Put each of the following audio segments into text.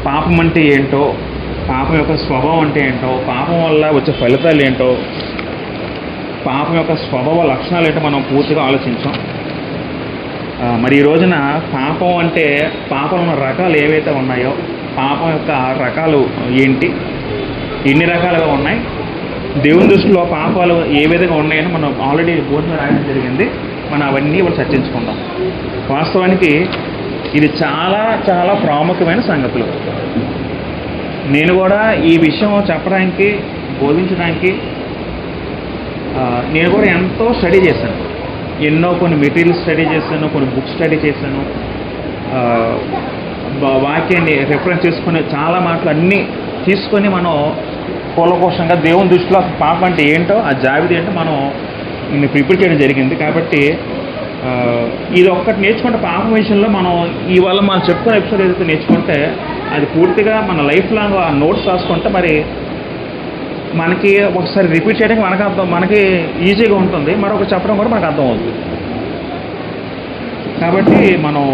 పాపం అంటే ఏంటో, పాపం యొక్క స్వభావం అంటే ఏంటో, పాపం వల్ల వచ్చే ఫలితాలు ఏంటో, పాపం యొక్క స్వభావ లక్షణాలు ఏంటో మనం పూర్తిగా ఆలోచించాం. మరి ఈ రోజున పాపం అంటే పాపం ఉన్న రకాలు ఏవైతే ఉన్నాయో, పాపం యొక్క రకాలు ఏంటి, ఎన్ని రకాలుగా ఉన్నాయి, దేవుని దృష్టిలో పాపాలు ఏ విధంగా ఉన్నాయని మనం ఆల్రెడీ బోర్డులో రాయడం జరిగింది. మనం అవన్నీ ఇప్పుడు చర్చించుకుందాం. వాస్తవానికి ఇది చాలా చాలా ప్రాముఖ్యమైన సంగతులు. నేను కూడా ఈ విషయం చెప్పడానికి, బోధించడానికి నేను కూడా ఎంతో స్టడీ చేశాను. కొన్ని మెటీరియల్స్ స్టడీ చేశాను, కొన్ని బుక్స్ స్టడీ చేశాను, వాక్యాన్ని రెఫరెన్స్ చేసుకుని చాలా మాటలు అన్నీ తీసుకొని మనం కూలకోశంగా దేవుని దృష్టిలో పాపం అంటే ఏంటో, ఆ జాబితా ఏంటో మనం ప్రిపేర్ చేయడం జరిగింది. కాబట్టి ఇది ఒక్కటి నేర్చుకుంటే పాపం విషయంలో మనం ఇవాళ మనం చెప్పుకునే ఎపిసోడ్ ఏదైతే నేర్చుకుంటే అది పూర్తిగా మన లైఫ్ లాంగ్ ఆ నోట్స్ రాసుకుంటే మరి మనకి ఒకసారి రిపీట్ చేయడానికి మనకి ఈజీగా ఉంటుంది, మరొక చెప్పడం కూడా మనకు అర్థం అవుతుంది. కాబట్టి మనం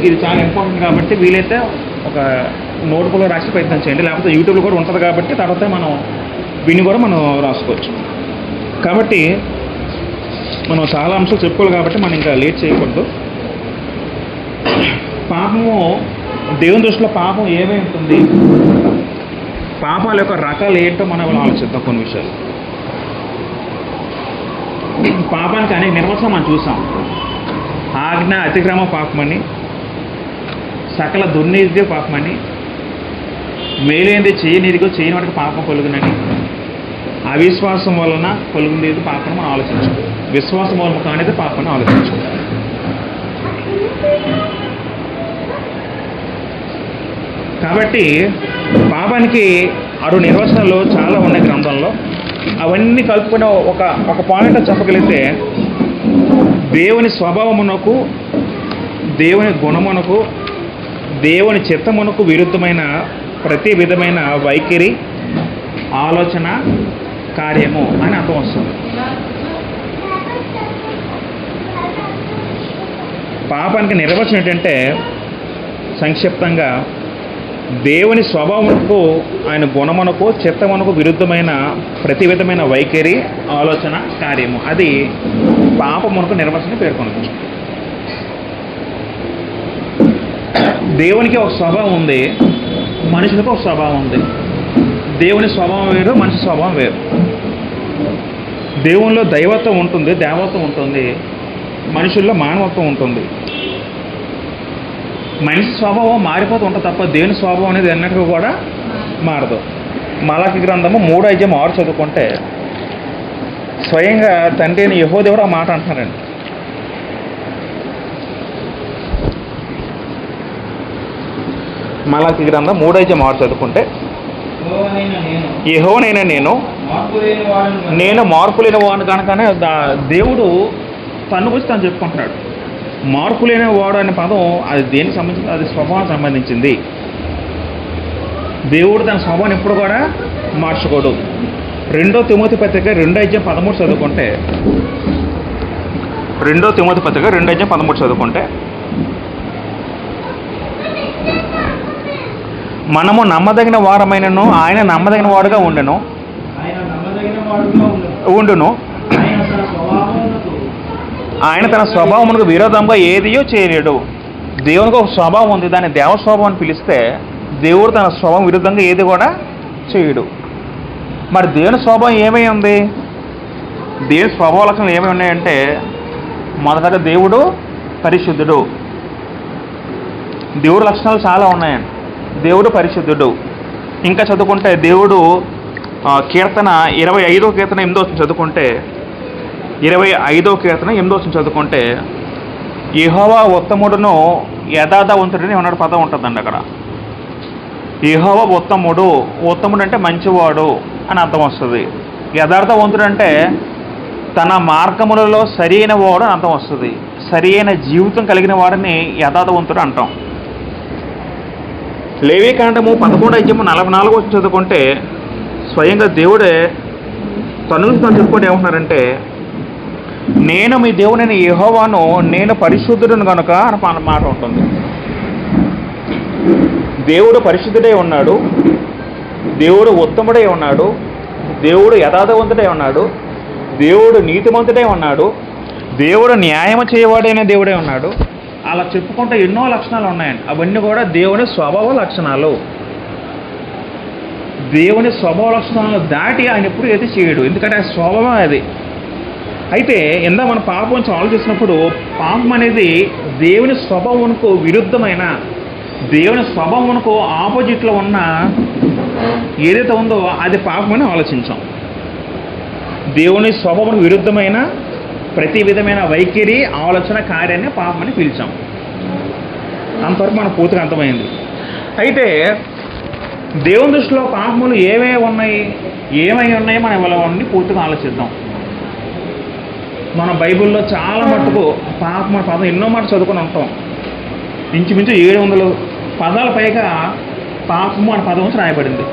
ఇది చాలా ఇంపార్టెంట్ కాబట్టి వీలైతే ఒక నోట్బుక్లో రాసి ప్రయత్నం చేయండి, లేకపోతే యూట్యూబ్లో కూడా ఉంటుంది కాబట్టి తర్వాత మనం విని కూడా మనం రాసుకోవచ్చు. కాబట్టి మనం చాలా అంశాలు చెప్పుకోవాలి కాబట్టి మనం ఇంకా లేట్ చేయకూడదు. పాపము దేవుని దృష్టిలో పాపం ఏమై ఉంటుంది, పాపాల యొక్క రకాలు ఏంటో మనం ఆలోచిద్దాం. కొన్ని విషయాలు పాపానికి అనేక నిర్వచనం మనం చూసాం. ఆజ్ఞ అతిక్రమ పాపమని, సకల దుర్నీతి పాపమని, మేలేంది చేయనిదిగో చేయని వాటికి పాపం కలుగునని, అవిశ్వాసం వలన కలుగునేది పాపం మనం ఆలోచించాం, విశ్వాసం వలన కానిది పాపని ఆలోచించాం. కాబట్టి పాపానికి 6 నిర్వచనాలు చాలా ఉన్నాయి గ్రంథంలో. అవన్నీ కలుపుకుని ఒక పాయింట్ చెప్పగలిగితే దేవుని స్వభావమునకు, దేవుని గుణమునకు, దేవుని చిత్తమునకు విరుద్ధమైన ప్రతి విధమైన వైఖరి, ఆలోచన, కార్యము అని అర్థం వస్తుంది. పాపానికి నిర్వచనం ఏంటంటే సంక్షిప్తంగా దేవుని స్వభావమునకు, ఆయన గుణమునకు, చిత్తమునకు విరుద్ధమైన ప్రతి విధమైన వైఖరి, ఆలోచన, కార్యము, అది పాపమునకు నిర్వచనం పేర్కొనవచ్చు. దేవునికి ఒక స్వభావం ఉంది, మనుషులకు ఒక స్వభావం ఉంది. దేవుని స్వభావం వేరు, మనిషి స్వభావం వేరు. దేవునిలో దైవత్వం ఉంటుంది, దేవత్వం ఉంటుంది, మనుషుల్లో మానవత్వం ఉంటుంది. మనిషి స్వభావం మారిపోతూ ఉంటుంది తప్ప దేవుని స్వభావం అనేది ఎన్నటికీ కూడా మారదు. మలాకి గ్రంథము 3:5-6 చదువుకుంటే స్వయంగా తండ్రి అయిన యెహోవా దేవుడు ఆ మాట అంటున్నారండి. మలాకి గ్రంథం 3:5-6 చదువుకుంటే, యెహోవానైన నేను మార్పు లేని వాడు కనుకనే దేవుడు తను గురించి తను చెప్పుకుంటున్నాడు. మార్పు లేని వాడు అనే పదం అది దేనికి సంబంధించింది? అది స్వభావానికి సంబంధించింది. దేవుడు తన స్వభావాన్ని ఎప్పుడు కూడా మార్చుకోడు. 2 తిమోతి పత్రిక 2:13 చదువుకుంటే, 2 తిమోతి పత్రిక 2:13 చదువుకుంటే, మనము నమ్మదగిన వారమైనను ఆయన నమ్మదగిన వాడుగా ఉండును, ఆయన తన స్వభావమునకు విరోధంగా ఏదియో చేయలేడు. దేవునికి ఒక స్వభావం ఉంది, దాన్ని దేవ స్వభావం అని పిలిస్తే దేవుడు తన స్వభావం విరుద్ధంగా ఏది కూడా చేయడు. మరి దేవుని స్వభావం ఏమై ఉంది? దేవుని స్వభావ లక్షణాలు ఏమై ఉన్నాయంటే, మొదటగా దేవుడు పరిశుద్ధుడు. దేవుడు లక్షణాలు చాలా ఉన్నాయండి. దేవుడు పరిశుద్ధుడు. ఇంకా చదువుకుంటే దేవుడు కీర్తన 25వ కీర్తన 8వ చదువుకుంటే, 25వ కీర్తన 8వ చదువుకుంటే, యెహోవా ఉత్తముడును యథార్థవంతుడిని అన్నాడు పదం ఉంటుందండి అక్కడ. యెహోవా ఉత్తముడు, ఉత్తముడు అంటే మంచివాడు అని అర్థం వస్తుంది. యథార్థవంతుడు అంటే తన మార్గములలో సరైన వాడు అని అర్థం వస్తుంది. సరైన జీవితం కలిగిన వాడిని యథార్థవంతుడు అంటాం. లేవీకాండము 11:44 చదువుకుంటే స్వయంగా దేవుడే తను చెప్పుకొని ఏమంటున్నారంటే, నేను మీ దేవుడైన యెహోవాను, నేను పరిశుద్ధుడును కనుక అని మాట ఉంటుంది. దేవుడు పరిశుద్ధుడై ఉన్నాడు, దేవుడు ఉత్తముడై ఉన్నాడు, దేవుడు యథార్థవంతుడై ఉన్నాడు, దేవుడు నీతిమంతుడై ఉన్నాడు, దేవుడు న్యాయము చేయవాడైన దేవుడై ఉన్నాడు. అలా చెప్పుకుంటే ఎన్నో లక్షణాలు ఉన్నాయండి. అవన్నీ కూడా దేవుని స్వభావ లక్షణాలు. దేవుని స్వభావ లక్షణాలను దాటి ఆయన ఎప్పుడు ఏది చేయడు, ఎందుకంటే ఆ స్వభావం అది. అయితే ఇందా మన పాపం గురించి ఆలోచిస్తున్నప్పుడు పాపం అనేది దేవుని స్వభావంకు విరుద్ధమైన, దేవుని స్వభావంకు ఆపోజిట్లో ఉన్న ఏదైతే ఉందో అది పాపమని ఆలోచించాం. దేవుని స్వభావం విరుద్ధమైన ప్రతి విధమైన వైఖరి, ఆలోచన, కార్యాన్ని పాపమని పిలిచాం. అంతవరకు మనకు పూర్తిగా అర్థమైంది. అయితే దేవుని దృష్టిలో పాపములు ఏమై ఉన్నాయి మనం ఇవ్వాలని పూర్తిగా ఆలోచిద్దాం. మన బైబిల్లో చాలా మటుకు పాపం అనే పదం ఎన్నో మాట చదువుకొని ఉంటాం. ఇంచుమించు 700 పదాల పైగా పాపము అనే పదం నుంచి రాయబడింది.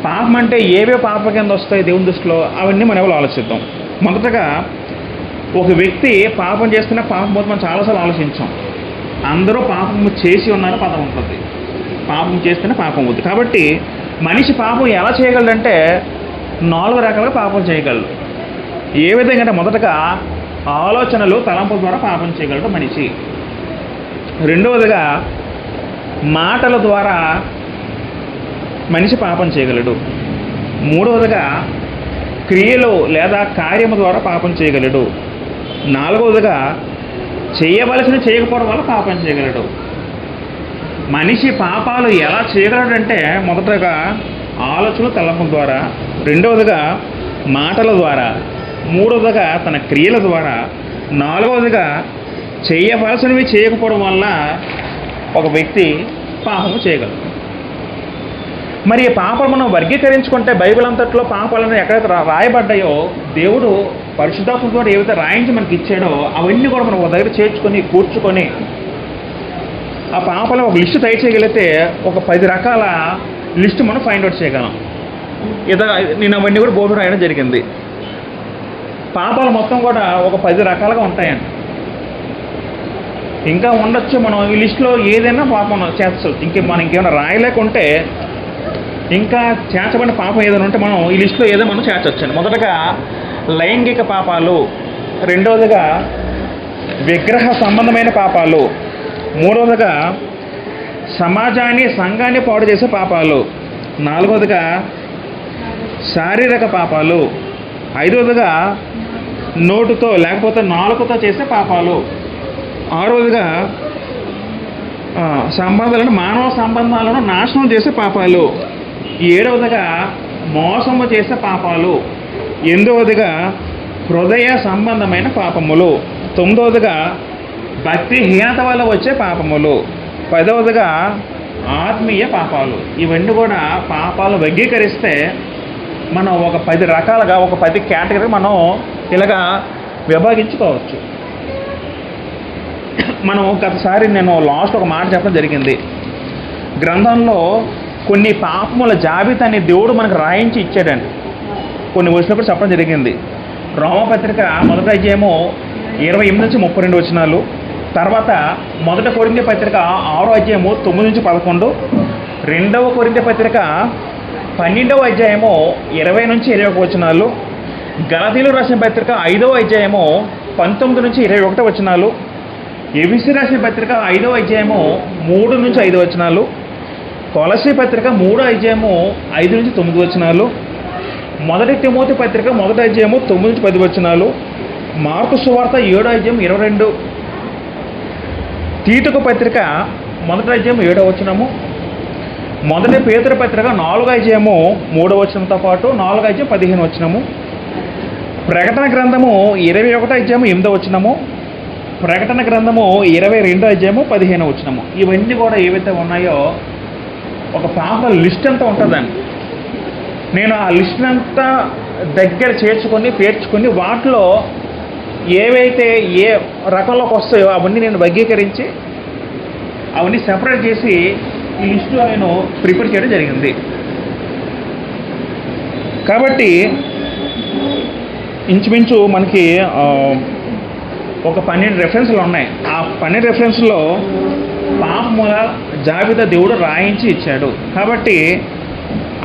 పాపం అంటే ఏవే పాప కింద వస్తాయి దేవుని దృష్టిలో, అవన్నీ మనం ఎవరు ఆలోచిద్దాం. మొదటగా ఒక వ్యక్తి పాపం చేస్తున్న పాపం పోతే మనం చాలాసార్లు ఆలోచించాం. అందరూ పాపము చేసి ఉన్నారో పదం ఉంటుంది. పాపం చేస్తేనే పాపం అవుతుంది. కాబట్టి మనిషి పాపం ఎలా చేయగలడంటే 4 రకాలుగా పాపం చేయగలడు. ఏ విధంగా అంటే మొదటగా ఆలోచనలు, తలంపుల ద్వారా పాపం చేయగలడు మనిషి. రెండవదిగా మాటల ద్వారా మనిషి పాపం చేయగలడు. మూడవదిగా క్రియలు లేదా కార్యము ద్వారా పాపం చేయగలడు. నాలుగవదిగా చేయవలసిన చేయకపోవడం వల్ల పాపం చేయగలడు. మనిషి పాపాలు ఎలా చేయగలడంటే మొదటగా ఆలోచన, తలంపుల ద్వారా, రెండవదిగా మాటల ద్వారా, మూడవదిగా తన క్రియల ద్వారా, నాలుగవదిగా చేయవలసినవి చేయకపోవడం వల్ల ఒక వ్యక్తి పాపము చేయగలడు. మరి ఈ పాపాలు మనం వర్గీకరించుకుంటే బైబిల్ అంతట్లో పాపాలను ఎక్కడైతే రాయబడ్డాయో దేవుడు పరిశుద్ధాత్మ ద్వారా ఏవైతే రాయించి మనకి ఇచ్చాడో అవన్నీ కూడా మనం ఒక దగ్గర చేర్చుకొని కూర్చుకొని ఆ పాపాలు ఒక లిస్టు తయారు చేయగలిగితే ఒక 10 రకాల లిస్టు మనం ఫైండ్ అవుట్ చేయగలం. నేను అవన్నీ కూడా బోర్డు రాయడం జరిగింది. పాపాలు మొత్తం కూడా ఒక 10 రకాలుగా ఉంటాయండి. ఇంకా ఉండొచ్చు. మనం ఈ లిస్టులో ఏదైనా పాపం చేర్చవచ్చు. మనం ఇంకేమైనా రాయలేకుంటే ఇంకా చేర్చబడిన పాపం ఏదైనా ఉంటే మనం ఈ లిస్టులో ఏదో మనం చేర్చవచ్చండి. మొదటగా లైంగిక పాపాలు, రెండవదిగా విగ్రహ సంబంధమైన పాపాలు, మూడవదిగా సమాజాన్ని, సంఘాన్ని పాడు చేసే పాపాలు, నాలుగవదిగా శారీరక పాపాలు, ఐదవదిగా నోటుతో లేకపోతే నాలుకతో చేసే పాపాలు, ఆరవదిగా మానవ సంబంధాలను నాశనం చేసే పాపాలు, ఏడవదిగా మోసము చేసే పాపాలు, ఎనిమిదవదిగా హృదయ సంబంధమైన పాపములు, తొమ్మిదవదిగా భక్తిహీనత వల్ల వచ్చే పాపములు, 10వదిగా ఆత్మీయ పాపాలు. ఇవన్నీ కూడా పాపాలు వర్గీకరిస్తే మనం ఒక 10 రకాలుగా, ఒక 10 కేటగిరీ మనం ఇలాగా విభాగించుకోవచ్చు. మనం గతసారి నేను లాస్ట్ ఒక మాట చెప్పడం జరిగింది. గ్రంథంలో కొన్ని పాపముల జాబితాని దేవుడు మనకు రాయించి ఇచ్చాడండి. కొన్ని వచ్చినప్పుడు చెప్పడం జరిగింది. రోమపత్రిక 1వ అధ్యాయము 28 నుంచి 32 వచనాలు, తర్వాత 1 కొరింథీ పత్రిక 6వ అధ్యాయము 9 నుంచి 11, 2వ కొరింథీ పత్రిక 12వ అధ్యాయము 20 నుంచి 21 వచనాలు, గలతీయులకు రాసిన పత్రిక 5వ అధ్యాయము 19 నుంచి 21 వచనాలు, ఎఫెసీ రాసిన పత్రిక 5వ అధ్యాయము 3 నుంచి 5 వచనాలు, కొలసీ పత్రిక 3వ అధ్యాయము 5 నుంచి 9 వచనాలు, 1 తిమోతి పత్రిక 1వ అధ్యాయము 9 నుంచి 10 వచనాలు, మార్కు సువార్త 7వ అధ్యాయం 22, తీతుకు పత్రిక 1వ అధ్యాయం 7వ వచనము, 1 పేతురు పత్రిక 4వ అధ్యాయము 3వ వచనంతో పాటు 4వ అధ్యాయం 15 వచనము, ప్రకటన గ్రంథము 21వ అధ్యాయము 8వ వచనము, ప్రకటన గ్రంథము 22వ అధ్యాయము 15వ వచనము. ఇవన్నీ కూడా ఏవైతే ఉన్నాయో ఒక పాపల లిస్ట్ అంతా ఉంటుందండి. నేను ఆ లిస్ట్ అంతా దగ్గర పేర్చుకొని వాటిలో ఏవైతే ఏ రకంలోకి వస్తాయో అవన్నీ నేను వర్గీకరించి అవన్నీ సెపరేట్ చేసి ఈ లిస్టులో నేను ప్రిపేర్ చేయడం జరిగింది. కాబట్టి ఇంచుమించు మనకి ఒక 12 రెఫరెన్స్లు ఉన్నాయి. ఆ 12 రెఫరెన్స్లో పాపముల జాబితా దేవుడు రాయించి ఇచ్చాడు. కాబట్టి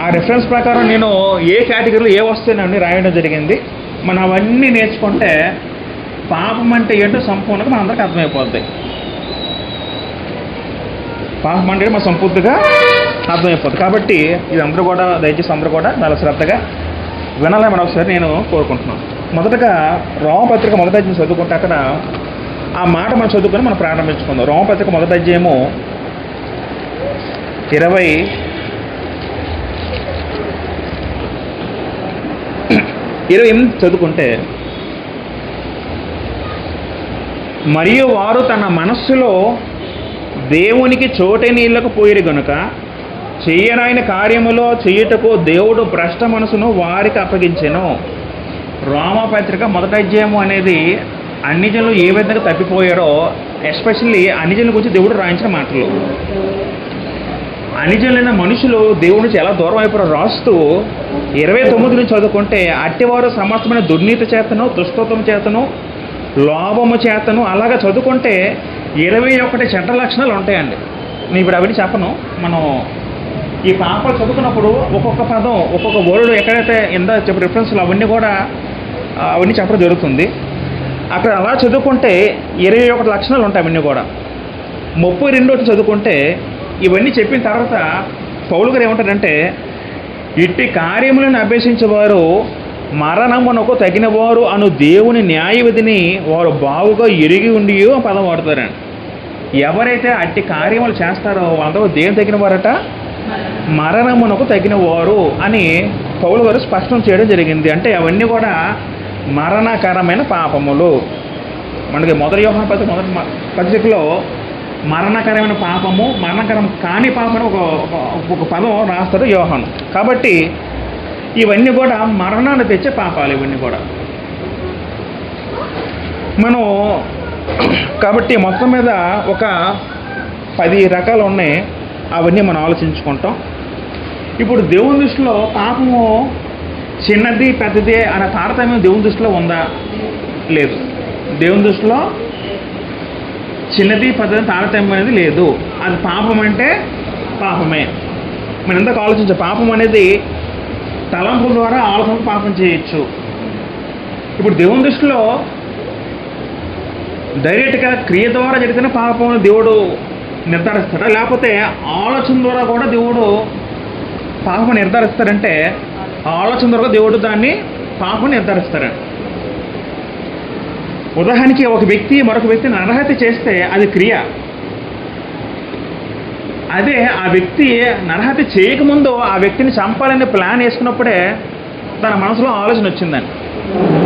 ఆ రిఫరెన్స్ ప్రకారం నేను ఏ కేటగిరీలో ఏ వస్తున్నాయని రాయడం జరిగింది. మనం అవన్నీ నేర్చుకుంటే పాపం అంటే ఏంటో సంపూర్ణంగా మన అందరికీ అర్థమైపోద్ది. పాపం అంటే మన సంపూర్తిగా అర్థమైపోద్ది. కాబట్టి ఇది అందరూ కూడా దయచేసి అందరూ కూడా చాలా శ్రద్ధగా వినాలని మనం ఒకసారి నేను కోరుకుంటున్నాను. మొదటగా రోమపత్రిక మొదటి అధ్యాయం చదువుకుంటే అక్కడ ఆ మాట మనం చదువుకొని మనం ప్రారంభించుకుందాం. రోమపత్రిక మొదటి అధ్యాయము 28 చదువుకుంటే, మరియు వారు తన మనస్సులో దేవునికి చోటే నీళ్లకు పోయిరు గనుక చెయ్యరాని కార్యములో చేయుటకు దేవుడు భ్రష్ట మనసును వారికి అప్పగించెను. రోమపత్రిక మొదటి అధ్యాయము అనేది అన్ని జనులు ఏ విధంగా తప్పిపోయారో, ఎస్పెషల్లీ అన్ని జనుల గురించి దేవుడు రాయించిన మాటలు. అన్ని జనులైన మనుషులు దేవుడి నుంచి ఎలా దూరం అయిపోయారో రాస్తూ 29 నుంచి చదువుకుంటే, అట్టివారు సమస్తమైన దుర్నీతి చేతను, దుష్టత్వం చేతను, లోభము చేతను అలాగా చదువుకుంటే 21 చెడ్డ లక్షణాలు ఉంటాయండి. నేను ఇప్పుడు అవన్నీ చెప్పను. మనం ఈ పాపాలు చదువుకున్నప్పుడు ఒక్కొక్క పదం, ఒక్కొక్క వర్డ్ ఎక్కడైతే చెప్పే రిఫరెన్స్లు అవన్నీ కూడా అవన్నీ చెప్పడం జరుగుతుంది. అక్కడ అలా చదువుకుంటే 21 లక్షణాలు ఉంటాయి. అవన్నీ కూడా 32 చదువుకుంటే ఇవన్నీ చెప్పిన తర్వాత పౌలు గారు ఏమంటారంటే, ఇట్టి కార్యములను అభ్యసించేవారు మరణమునకు తగినవారు అను దేవుని న్యాయ విధిని వారు బావుగా ఎరిగి ఉండి పదం వాడతారండి. ఎవరైతే అట్టి కార్యములు చేస్తారో వాళ్ళతో దేవుని తగిన వారట, మరణమునకు తగినవారు అని పౌలు గారు స్పష్టం చేయడం జరిగింది. అంటే అవన్నీ కూడా మరణకరమైన పాపములు. మనకి మొదటి యోహాను పత్రికలో మరణకరమైన పాపము, మరణకరం కాని పాపం ఒక పదం రాస్తాడు యోహాను. కాబట్టి ఇవన్నీ కూడా మరణాన్ని తెచ్చే పాపాలు. ఇవన్నీ కూడా మనం కాబట్టి మొత్తం మీద ఒక 10 రకాలు ఉన్నాయి. అవన్నీ మనం ఆలోచించుకుంటాం. ఇప్పుడు దేవుని దృష్టిలో పాపము చిన్నది పెద్దది అనే తారతమ్యం దేవుని దృష్టిలో ఉందా? లేదు. దేవుని దృష్టిలో చిన్నది పెద్దది తారతమ్యం అనేది లేదు. అది పాపం అంటే పాపమే. మనం ఎంతకు ఆలోచించే పాపం అనేది తలంపుల ద్వారా ఆలోచన పాపం చేయొచ్చు. ఇప్పుడు దేవుని దృష్టిలో డైరెక్ట్గా క్రియ ద్వారా జరిగిన పాపం దేవుడు నిర్ధారిస్తాడా, లేకపోతే ఆలోచన ద్వారా కూడా దేవుడు పాపం నిర్ధారిస్తాడంటే ఆలోచన ద్వారా దేవుడు దాన్ని పాపం నిర్ధారిస్తాడు. ఉదాహరణకి ఒక వ్యక్తి మరొక వ్యక్తిని నరహత్య చేస్తే అది క్రియ. అదే ఆ వ్యక్తి నరహత్య చేయకముందు ఆ వ్యక్తిని చంపాలని ప్లాన్ వేసుకున్నప్పుడే తన మనసులో ఆలోచన వచ్చిందని.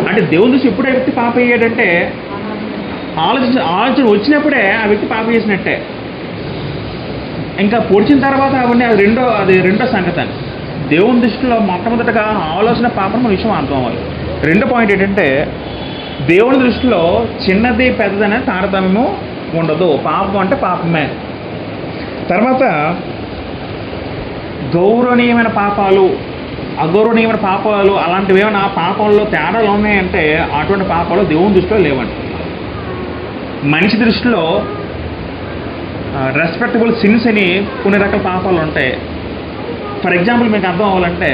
అంటే దేవుని చూసి ఎప్పుడే వ్యక్తి పాప అయ్యాడంటే ఆలోచన వచ్చినప్పుడే ఆ వ్యక్తి పాప చేసినట్టే. ఇంకా పొడిచిన తర్వాత అవన్నీ అది రెండో సంగతి. దేవుని దృష్టిలో మొట్టమొదటిగా ఆలోచన పాపం మన విషయం అర్థం అవ్వాలి. రెండో పాయింట్ ఏంటంటే, దేవుని దృష్టిలో చిన్నది పెద్దదనే తారతమ్యము ఉండదు. పాపం అంటే పాపమే. తర్వాత గౌరవనీయమైన పాపాలు, అగౌరవనీయమైన పాపాలు అలాంటివి ఏమైనా పాపంలో తేడాలు ఉన్నాయంటే అటువంటి పాపాలు దేవుని దృష్టిలో లేవండి. మనిషి దృష్టిలో రెస్పెక్టబుల్ సిన్స్ అని కొన్ని రకాల పాపాలు ఉంటాయి. ఫర్ ఎగ్జాంపుల్ మీకు అర్థం అవ్వాలంటే,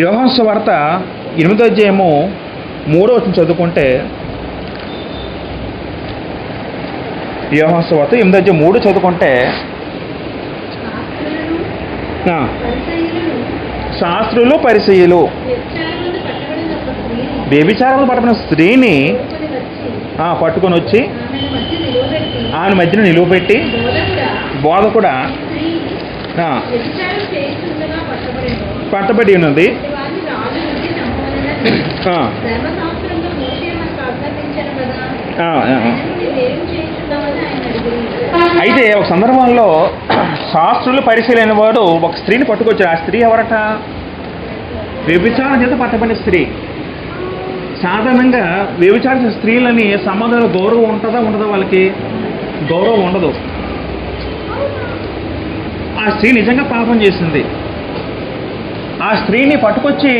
యోహాను సువార్త 8వ అధ్యాయము 3వ వచనం చదువుకుంటే, యోహాను సువార్త 8వ అధ్యాయం 3 చదువుకుంటే, శాస్త్రులు పరిసయ్యులు వ్యభిచారాలు పట్టబడిన స్త్రీని పట్టుకొని వచ్చి ఆమె మధ్యన నిలువబెట్టి, బోధకుడా పట్టబడి ఉన్నది, అయితే ఒక సందర్భంలో శాస్త్రులు పరిశీలైన వాడు ఒక స్త్రీని పట్టుకొచ్చాడు. ఆ స్త్రీ ఎవరట? వ్యభిచారం చేత పట్టబడిన స్త్రీ. సాధారణంగా వ్యభిచారించిన స్త్రీలని సమాజంలో గౌరవం ఉంటుందా ఉండదా? వాళ్ళకి గౌరవం ఉండదు. ఆ స్త్రీ నిజంగా పాపం చేసింది. ఆ స్త్రీని పట్టుకొచ్చి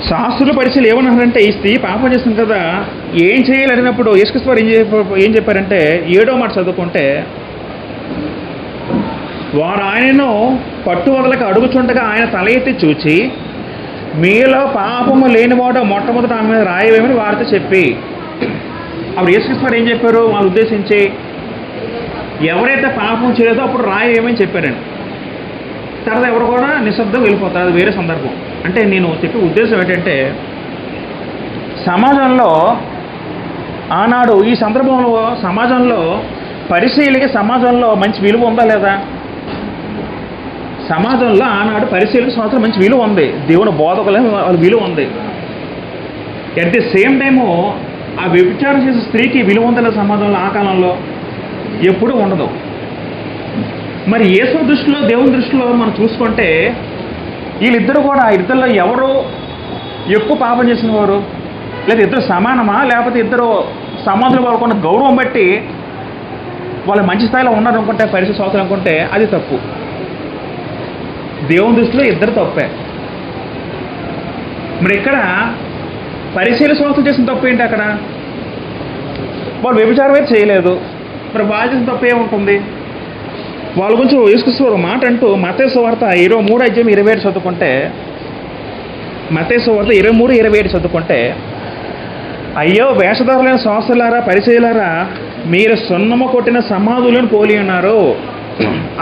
శాస్త్రుల పరిశీలన ఏమన్నారంటే, ఈ స్త్రీ పాపం చేస్తుంది కదా, ఏం చేయాలి అడిగినప్పుడు యేసుక్రీస్తు వారు ఏం చెప్పారంటే 7వ మాట చదువుకుంటే, వారు ఆయనను పట్టువదలక అడుగుచుండగా ఆయన తల ఎత్తి చూచి, మీలో పాపము లేనివాడు మొట్టమొదట ఆమె మీద రాయవేమని వారితో చెప్పి, అప్పుడు యేసుక్రీస్తు ఏం చెప్పారు వాళ్ళు ఉద్దేశించి? ఎవరైతే పాపం చేయలేదో అప్పుడు రాయవేమని చెప్పారండి. తర్వాత ఎవరు కూడా నిశ్శబ్దం వెళ్ళిపోతారు. అది వేరే సందర్భం. అంటే నేను చెప్పే ఉద్దేశం ఏంటంటే, సమాజంలో ఆనాడు ఈ సందర్భంలో సమాజంలో పరిశీలికి సమాజంలో మంచి విలువ ఉందా లేదా? సమాజంలో ఆనాడు పరిశీలికి సంవత్సరం మంచి విలువ ఉంది. దేవుని బోధకులే వాళ్ళ విలువ ఉంది. అట్ ది సేమ్ టైము ఆ వ్యభిచారం చేసే స్త్రీకి విలువ ఉందా సమాజంలో? ఆ కాలంలో ఎప్పుడూ ఉండదు. మరి యేసు దృష్టిలో దేవుని దృష్టిలో మనం చూసుకుంటే వీళ్ళిద్దరూ కూడా ఇద్దరిలో ఎవరు ఎక్కువ పాపం చేసిన వారు? లేదా ఇద్దరు సమానమా? లేకపోతే ఇద్దరు సమాజంలో వాళ్ళకున్న గౌరవం బట్టి వాళ్ళు మంచి స్థాయిలో ఉన్నారు అనుకుంటే, పరిస్థితి సంవత్సరం అనుకుంటే అది తప్పు. దేవుని దృష్టిలో ఇద్దరు తప్పే. మరి ఇక్కడ పరిశీలన సంవత్సరం చేసిన తప్పు ఏంటి? అక్కడ వాళ్ళు వ్యభిచారం అయితే చేయలేదు, మరి వాళ్ళు చేసిన తప్పు ఏముంటుంది? వాళ్ళ గురించి యేసుక్రీస్తు ఒక మాట అంటూ మత్తయి సువార్త 23:27 చదువుకుంటే, మత్తయి సువార్త 23:27 చదువుకుంటే, అయ్యో వేషధారులైన శాస్త్రులారా పరిచయులారా, మీరు సున్నము కొట్టిన సమాధులను పోలి ఉన్నారు.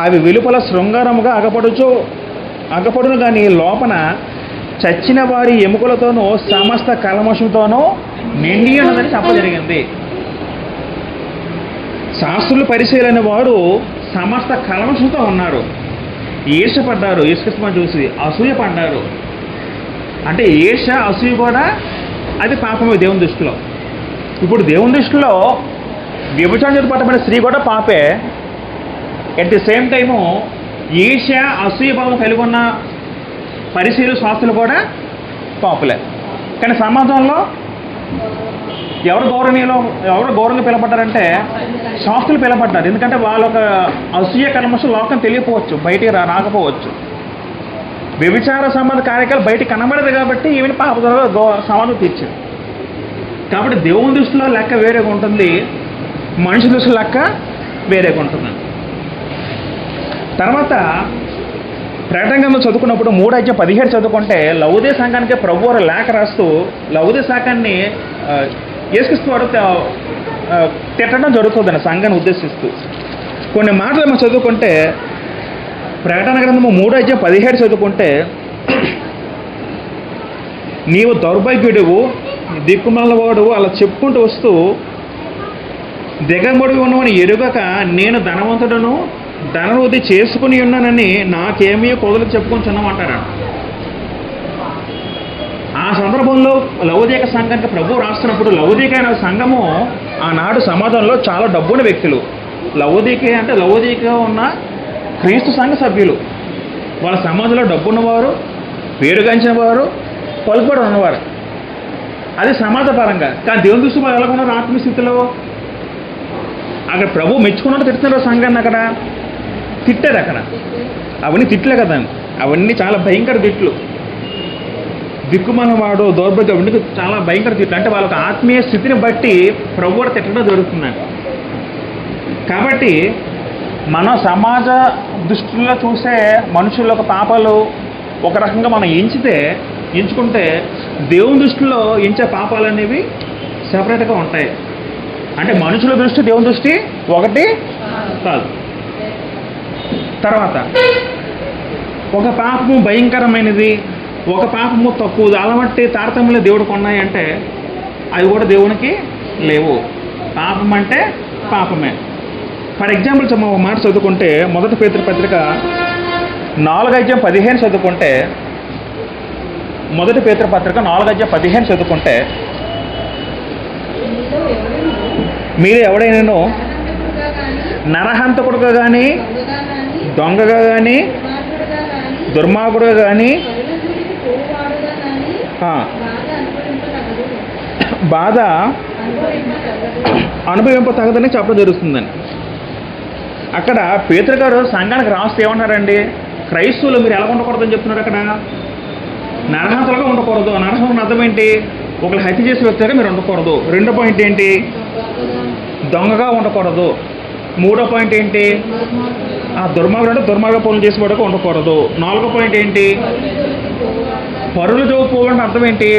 అవి వెలుపల శృంగారముగా అగపడును కానీ లోపన చచ్చిన వారి ఎముకలతోనూ సమస్త కల్మషంతోనూ నిండి ఉన్నదని చెప్పజరిగింది. శాస్త్రులు పరిచయులైన వారు సమస్త కల్మషంతో ఉన్నారు. ఈర్షపడ్డారు, యేసుక్రీస్తుని చూసి అసూయ పడ్డారు. అంటే ఈర్ష అసూయ కూడా అది పాపమే దేవుని దృష్టిలో. ఇప్పుడు దేవుని దృష్టిలో వ్యభిచారం చేత పట్టబడిన స్త్రీ కూడా పాపే. ఎట్ ది సేమ్ టైము ఈర్ష అసూయ భావం కలిగి ఉన్న పరిశీలు శాస్త్రులు కూడా పాపులే. కానీ సమాజంలో ఎవరు గౌరవంగా పిలబడ్డారంటే శాస్త్రులు పిలబడ్డారు. ఎందుకంటే వాళ్ళ ఒక అసూయ కల్మషం లోకం తెలియకపోవచ్చు, బయటికి రాకపోవచ్చు. వ్యభిచార సంబంధ కార్యక్రమాలు బయటికి కనబడదు కాబట్టి ఈవెన్ పాపంలో సమాజం తీర్చారు. కాబట్టి దేవుని దృష్టిలో లెక్క వేరేగా ఉంటుంది, మనిషి దృష్టిలో లెక్క వేరేగా ఉంటుంది. తర్వాత ప్రకటన గ్రంథం చదువుకున్నప్పుడు 3:17 చదువుకుంటే లౌదే సంఘానికి ప్రభువారు లేఖ రాస్తూ లౌదే సంఘాన్ని యేసుక్రీస్తు వారు తిట్టడం జరుగుతుందని సంఘాన్ని ఉద్దేశిస్తూ కొన్ని మాటలు మనం చదువుకుంటే, ప్రకటన గ్రంథము 3:17 చదువుకుంటే, నీవు దౌర్భాగ్యుడువు, దిక్కుమాలవాడువు అలా చెప్పుకుంటూ వస్తూ దిగంబడి ఉన్నవని ఎరుగక నేను ధనవంతుడను ధనవృద్ధి చేసుకుని ఉన్నానని నాకేమీ కొదలు చెప్పుకుంటున్నామంటాడు. ఆ సందర్భంలో లౌదీక సంఘానికి ప్రభు రాస్తున్నప్పుడు లౌదీక అనే సంఘము ఆనాడు సమాజంలో చాలా డబ్బున్న వ్యక్తులు. లౌదీక ఉన్న క్రీస్తు సంఘ సభ్యులు. వాళ్ళ సమాజంలో డబ్బున్నవారు, పేరుగాంచిన వారు, పలుకుబడి ఉన్నవారు. అది సమాజపరంగా. కానీ దేవుని దృష్టి వాళ్ళు ఎలా ఉన్నారు ఆత్మీయ స్థితిలో? అక్కడ ప్రభు మెచ్చుకున్నట్టు తిడుతున్నారు సంఘాన్ని. అక్కడ తిట్టారు. అక్కడ అవన్నీ తిట్లే కదా, అవన్నీ చాలా భయంకర తిట్లు. దిక్కుమాలవాడు, దౌర్భాగ్యం, అవన్నీ చాలా భయంకర తిట్లు. అంటే వాళ్ళకి ఆత్మీయ స్థితిని బట్టి ప్రభు కూడా తిట్టడం జరుగుతుందండి. కాబట్టి మన సమాజ దృష్టిలో చూసే మనుషుల యొక్క పాపాలు ఒక రకంగా మనం ఎంచుకుంటే దేవుని దృష్టిలో ఎంచే పాపాలు అనేవి సెపరేట్గా ఉంటాయి. అంటే మనుషుల దృష్టి దేవుని దృష్టి ఒకటి కాదు. తర్వాత ఒక పాపము భయంకరమైనది, ఒక పాపము తక్కువ, అలాంటి తారతమ్యంలో దేవుడికి ఉన్నాయంటే అవి కూడా దేవునికి లేవు. పాపం అంటే పాపమే. ఫర్ ఎగ్జాంపుల్ ఒక మాట చదువుకుంటే 1 పేతురు పత్రిక 4:15 చదువుకుంటే, 1 పేతురు పత్రిక 4:15 చదువుకుంటే, మీరు ఎవడైనాను నరహంతకుడుగా కానీ, దొంగగా కానీ, దుర్మార్గుడుగా కానీ బాధ అనుభవింపతగదని చెప్పడం జరుగుతుందని. అక్కడ పేతురు గారు సంఘానికి రాస్తే ఏమన్నారండి? క్రైస్తవులు మీరు ఎలా ఉండకూడదని చెప్తున్నారు. అక్కడ నరహంతలుగా ఉండకూడదు. నరహంతకు అర్థం ఏంటి? ఒకళ్ళు హత్య చేసే వ్యక్తిగా మీరు ఉండకూడదు. 2వ పాయింట్ ఏంటి? దొంగగా ఉండకూడదు. 3వ పాయింట్ ఏంటి? ఆ దుర్మార్గుడు అంటే దుర్మార్గ పనులు చేసేవాడుగా ఉండకూడదు. 4వ పాయింట్ ఏంటి? పరులు జోపు పోవాలంటే అర్థం ఏంటి?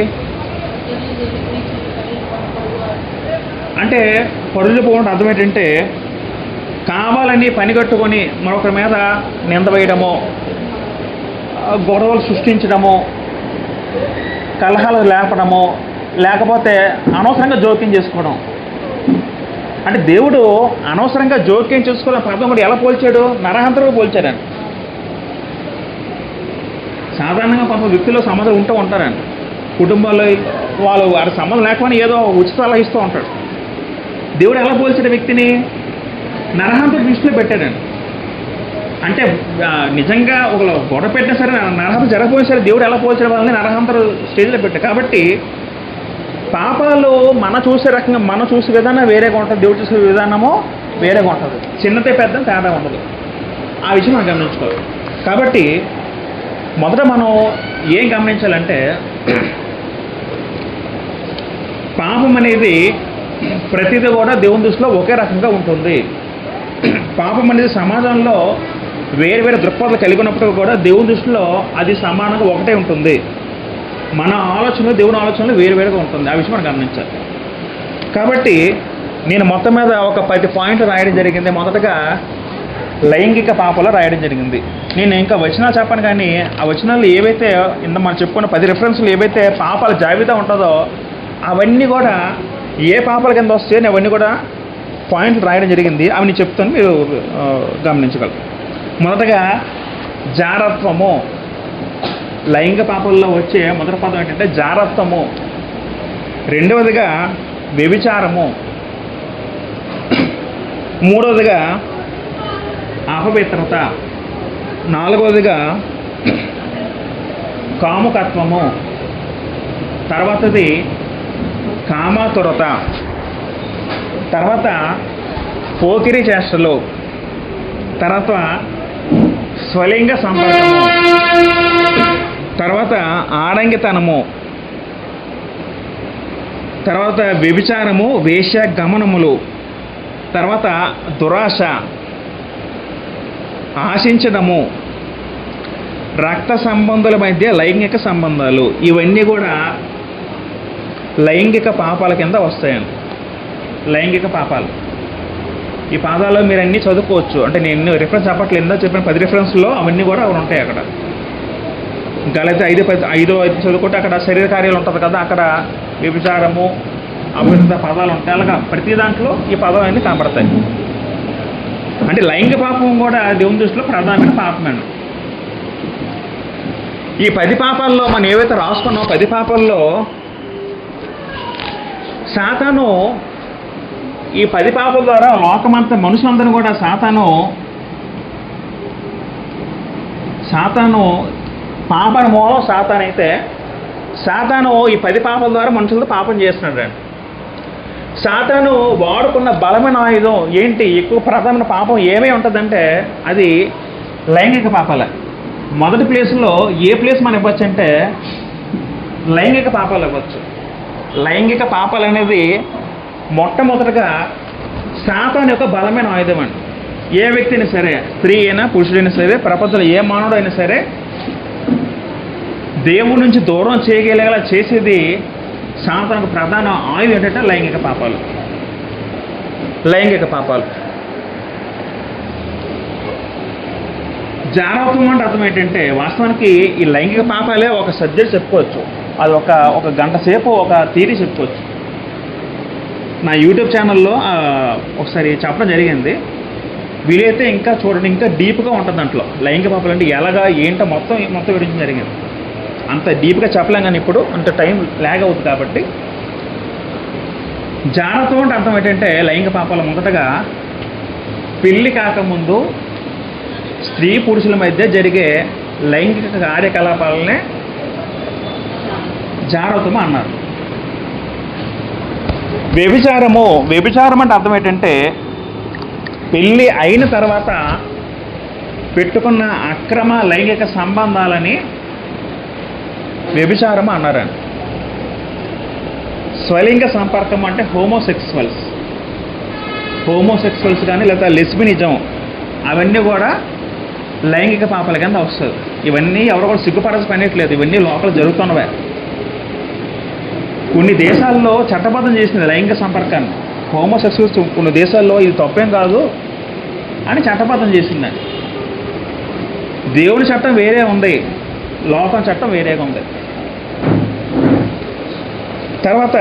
అంటే పరులు పోవాలంటే అర్థం ఏంటంటే కావాలని పని కట్టుకొని మరొకరి మీద నింద వేయడము, గొడవలు సృష్టించడము, కలహాలు లేపడము, లేకపోతే అనవసరంగా జోక్యం చేసుకోవడం. అంటే దేవుడు అనవసరంగా జోక్యం చేసుకోవడం పదం కూడా ఎలా పోల్చాడు? నరహంతకు పోల్చాడండి. సాధారణంగా కొంత వ్యక్తులు సంబంధం ఉంటూ ఉంటారండి. కుటుంబాల్లో వాళ్ళు వారి సంబంధం లేకపోయినా ఏదో ఉచిత సలహా ఇస్తూ ఉంటాడు. దేవుడు ఎలా పోల్చాడు వ్యక్తిని? నరహంతకు దృష్టిలో పెట్టాడండి. అంటే నిజంగా ఒక గొడవ పెట్టినా సరే నరహంత జరగపోయినా సరే దేవుడు ఎలా పోల్చడం వాళ్ళని నరహంతరు స్టేజ్లో పెట్టాడు. కాబట్టి పాపాలు మనం చూసే విధానం వేరేగా ఉంటుంది, దేవుడు చూసే విధానము వేరేగా ఉంటుంది. చిన్నతే పెద్ద తేడా ఉండదు. ఆ విషయం మనం గమనించుకోవాలి. కాబట్టి మొదట మనం ఏం గమనించాలంటే పాపం అనేది ప్రతిదీ కూడా దేవుని దృష్టిలో ఒకే రకంగా ఉంటుంది. పాపం అనేది సమాజంలో వేరు వేరు దృక్పథాలు కలిగి ఉన్నప్పుడు కూడా దేవుని దృష్టిలో అది సమానంగా ఒకటే ఉంటుంది. మన ఆలోచనలు దేవుని ఆలోచనలు వేరువేరుగా ఉంటుంది. ఆ విషయం మనం గమనించాలి. కాబట్టి నేను మొత్తం మీద ఒక 10 పాయింట్లు రాయడం జరిగింది. మొదటగా లైంగిక పాపాలు రాయడం జరిగింది. నేను ఇంకా వచనాలు చెప్పను, కానీ ఆ వచనాలు ఏవైతే మనం చెప్పుకున్న 10 రిఫరెన్స్లు ఏవైతే పాపాల జాబితా ఉంటుందో అవన్నీ కూడా ఏ పాపాల కింద వస్తాయో నేను అవన్నీ కూడా పాయింట్లు రాయడం జరిగింది. అవి నేను చెప్తాను, మీరు గమనించగలరు. మొదటగా జారత్వము. లైంగిక పాపాల్లో వచ్చే మొదటి పదం ఏంటంటే జారత్వము. రెండవదిగా వ్యభిచారము. మూడవదిగా అపవిత్రత. నాలుగవదిగా కాముకత్వము. తర్వాతది కామాతురత. తర్వాత పోకిరి చేష్టలు. తర్వాత స్వలింగ సంపర్కము. తర్వాత ఆడంగితనము. తర్వాత వ్యభిచారము, వేశ్య గమనములు. తర్వాత దురాశ, ఆశించడము, రక్త సంబంధుల మధ్య లైంగిక సంబంధాలు. ఇవన్నీ కూడా లైంగిక పాపాల కింద వస్తాయండి. లైంగిక పాపాలు. ఈ పాదాల్లో మీరు అన్నీ చదువుకోవచ్చు. అంటే నేను రిఫరెన్స్ చెప్పట్లేదు, ఇందా చెప్పిన 10 రిఫరెన్స్లో అవన్నీ కూడా అవి ఉంటాయి. అక్కడ గలైతే 5 చదువుకుంటే అక్కడ శరీర కార్యాలు ఉంటుంది కదా, అక్కడ వ్యభిచారము, అపవిత్రత పదాలు ఉంటాయి. అలాగా ప్రతి దాంట్లో ఈ పదాలు అన్నీ కనబడతాయి. అంటే లైంగిక పాపం కూడా దేవుని దృష్టిలో ప్రధానమైన పాపమేను. ఈ 10 పాపాల్లో మనం ఏవైతే రాసుకున్నామో 10 పాపాల్లో సాతాను ఈ 10 పాపాల ద్వారా లోకమంతా మనుషులందరూ కూడా సాతాను పాపన మూలం సాతాను అయితే సాతాను ఈ 10 పాపాల ద్వారా మనుషులతో పాపం చేస్తున్నాడు అండి. సాతాను వాడుకున్న బలమైన ఆయుధం ఏంటి? ఎక్కువ ప్రధానమైన పాపం ఏమై ఉంటుందంటే అది లైంగిక పాపాలే. మొదటి ప్లేస్లో ఏ ప్లేస్ మనం ఇవ్వచ్చు అంటే లైంగిక పాపాలు ఇవ్వచ్చు. లైంగిక పాపాలు అనేది మొట్టమొదటిగా సాతాను యొక్క బలమైన ఆయుధం అండి. ఏ వ్యక్తి అయినా సరే, స్త్రీ అయినా పురుషుడైనా సరే, ప్రపంచంలో ఏ మానవుడైనా సరే దేవుడి నుంచి దూరం చేయగలిగేలా చేసేది సాతానుకు ప్రధాన ఆయుధం ఏంటంటే లైంగిక పాపాలు. లైంగిక పాపాలు. జారత్వం అంటే అర్థం ఏంటంటే వాస్తవానికి ఈ లైంగిక పాపాలే ఒక సబ్జెక్ట్ చెప్పుకోవచ్చు. అది ఒక గంట సేపు ఒక థియరీ చెప్పుకోవచ్చు. నా యూట్యూబ్ ఛానల్లో ఒకసారి చెప్పడం జరిగింది. వీలైతే ఇంకా చూడండి, ఇంకా డీప్గా ఉంటుంది దాంట్లో. లైంగిక పాపాలు అంటే ఎలాగా ఏంటో మొత్తం వివరించడం జరిగింది. అంత డీప్గా చెప్పలేం, కానీ ఇప్పుడు అంత టైం ల్యాగ్ అవుతుంది. కాబట్టి జారత్వం అంటే అర్థం ఏంటంటే లైంగిక పాపాలు మొదటగా పెళ్లి కాకముందు స్త్రీ పురుషుల మధ్య జరిగే లైంగిక కార్యకలాపాలనే జారత్వము అన్నారు. వ్యభిచారం అంటే అర్థం ఏంటంటే పెళ్ళి అయిన తర్వాత పెట్టుకున్న అక్రమ లైంగిక సంబంధాలని వ్యభిచారం అన్నారండి. స్వలింగ సంపర్కం అంటే హోమోసెక్సువల్స్ కానీ లేదా లెస్బినిజం అవన్నీ కూడా లైంగిక పాపాల కింద వస్తుంది. ఇవన్నీ ఎవరు కూడా సిగ్గుపడాల్సిన పనిట్లేదు, ఇవన్నీ లోపల జరుగుతున్నవే. కొన్ని దేశాల్లో చట్టబద్ధం చేసింది లైంగిక సంపర్కాన్ని, హోమోసెక్సువల్స్ కొన్ని దేశాల్లో ఇది తప్పేం కాదు అని చట్టబద్ధం చేసిందండి. దేవుని చట్టం వేరే ఉంది, లోకం చట్టం వేరేగా ఉంది. తర్వాత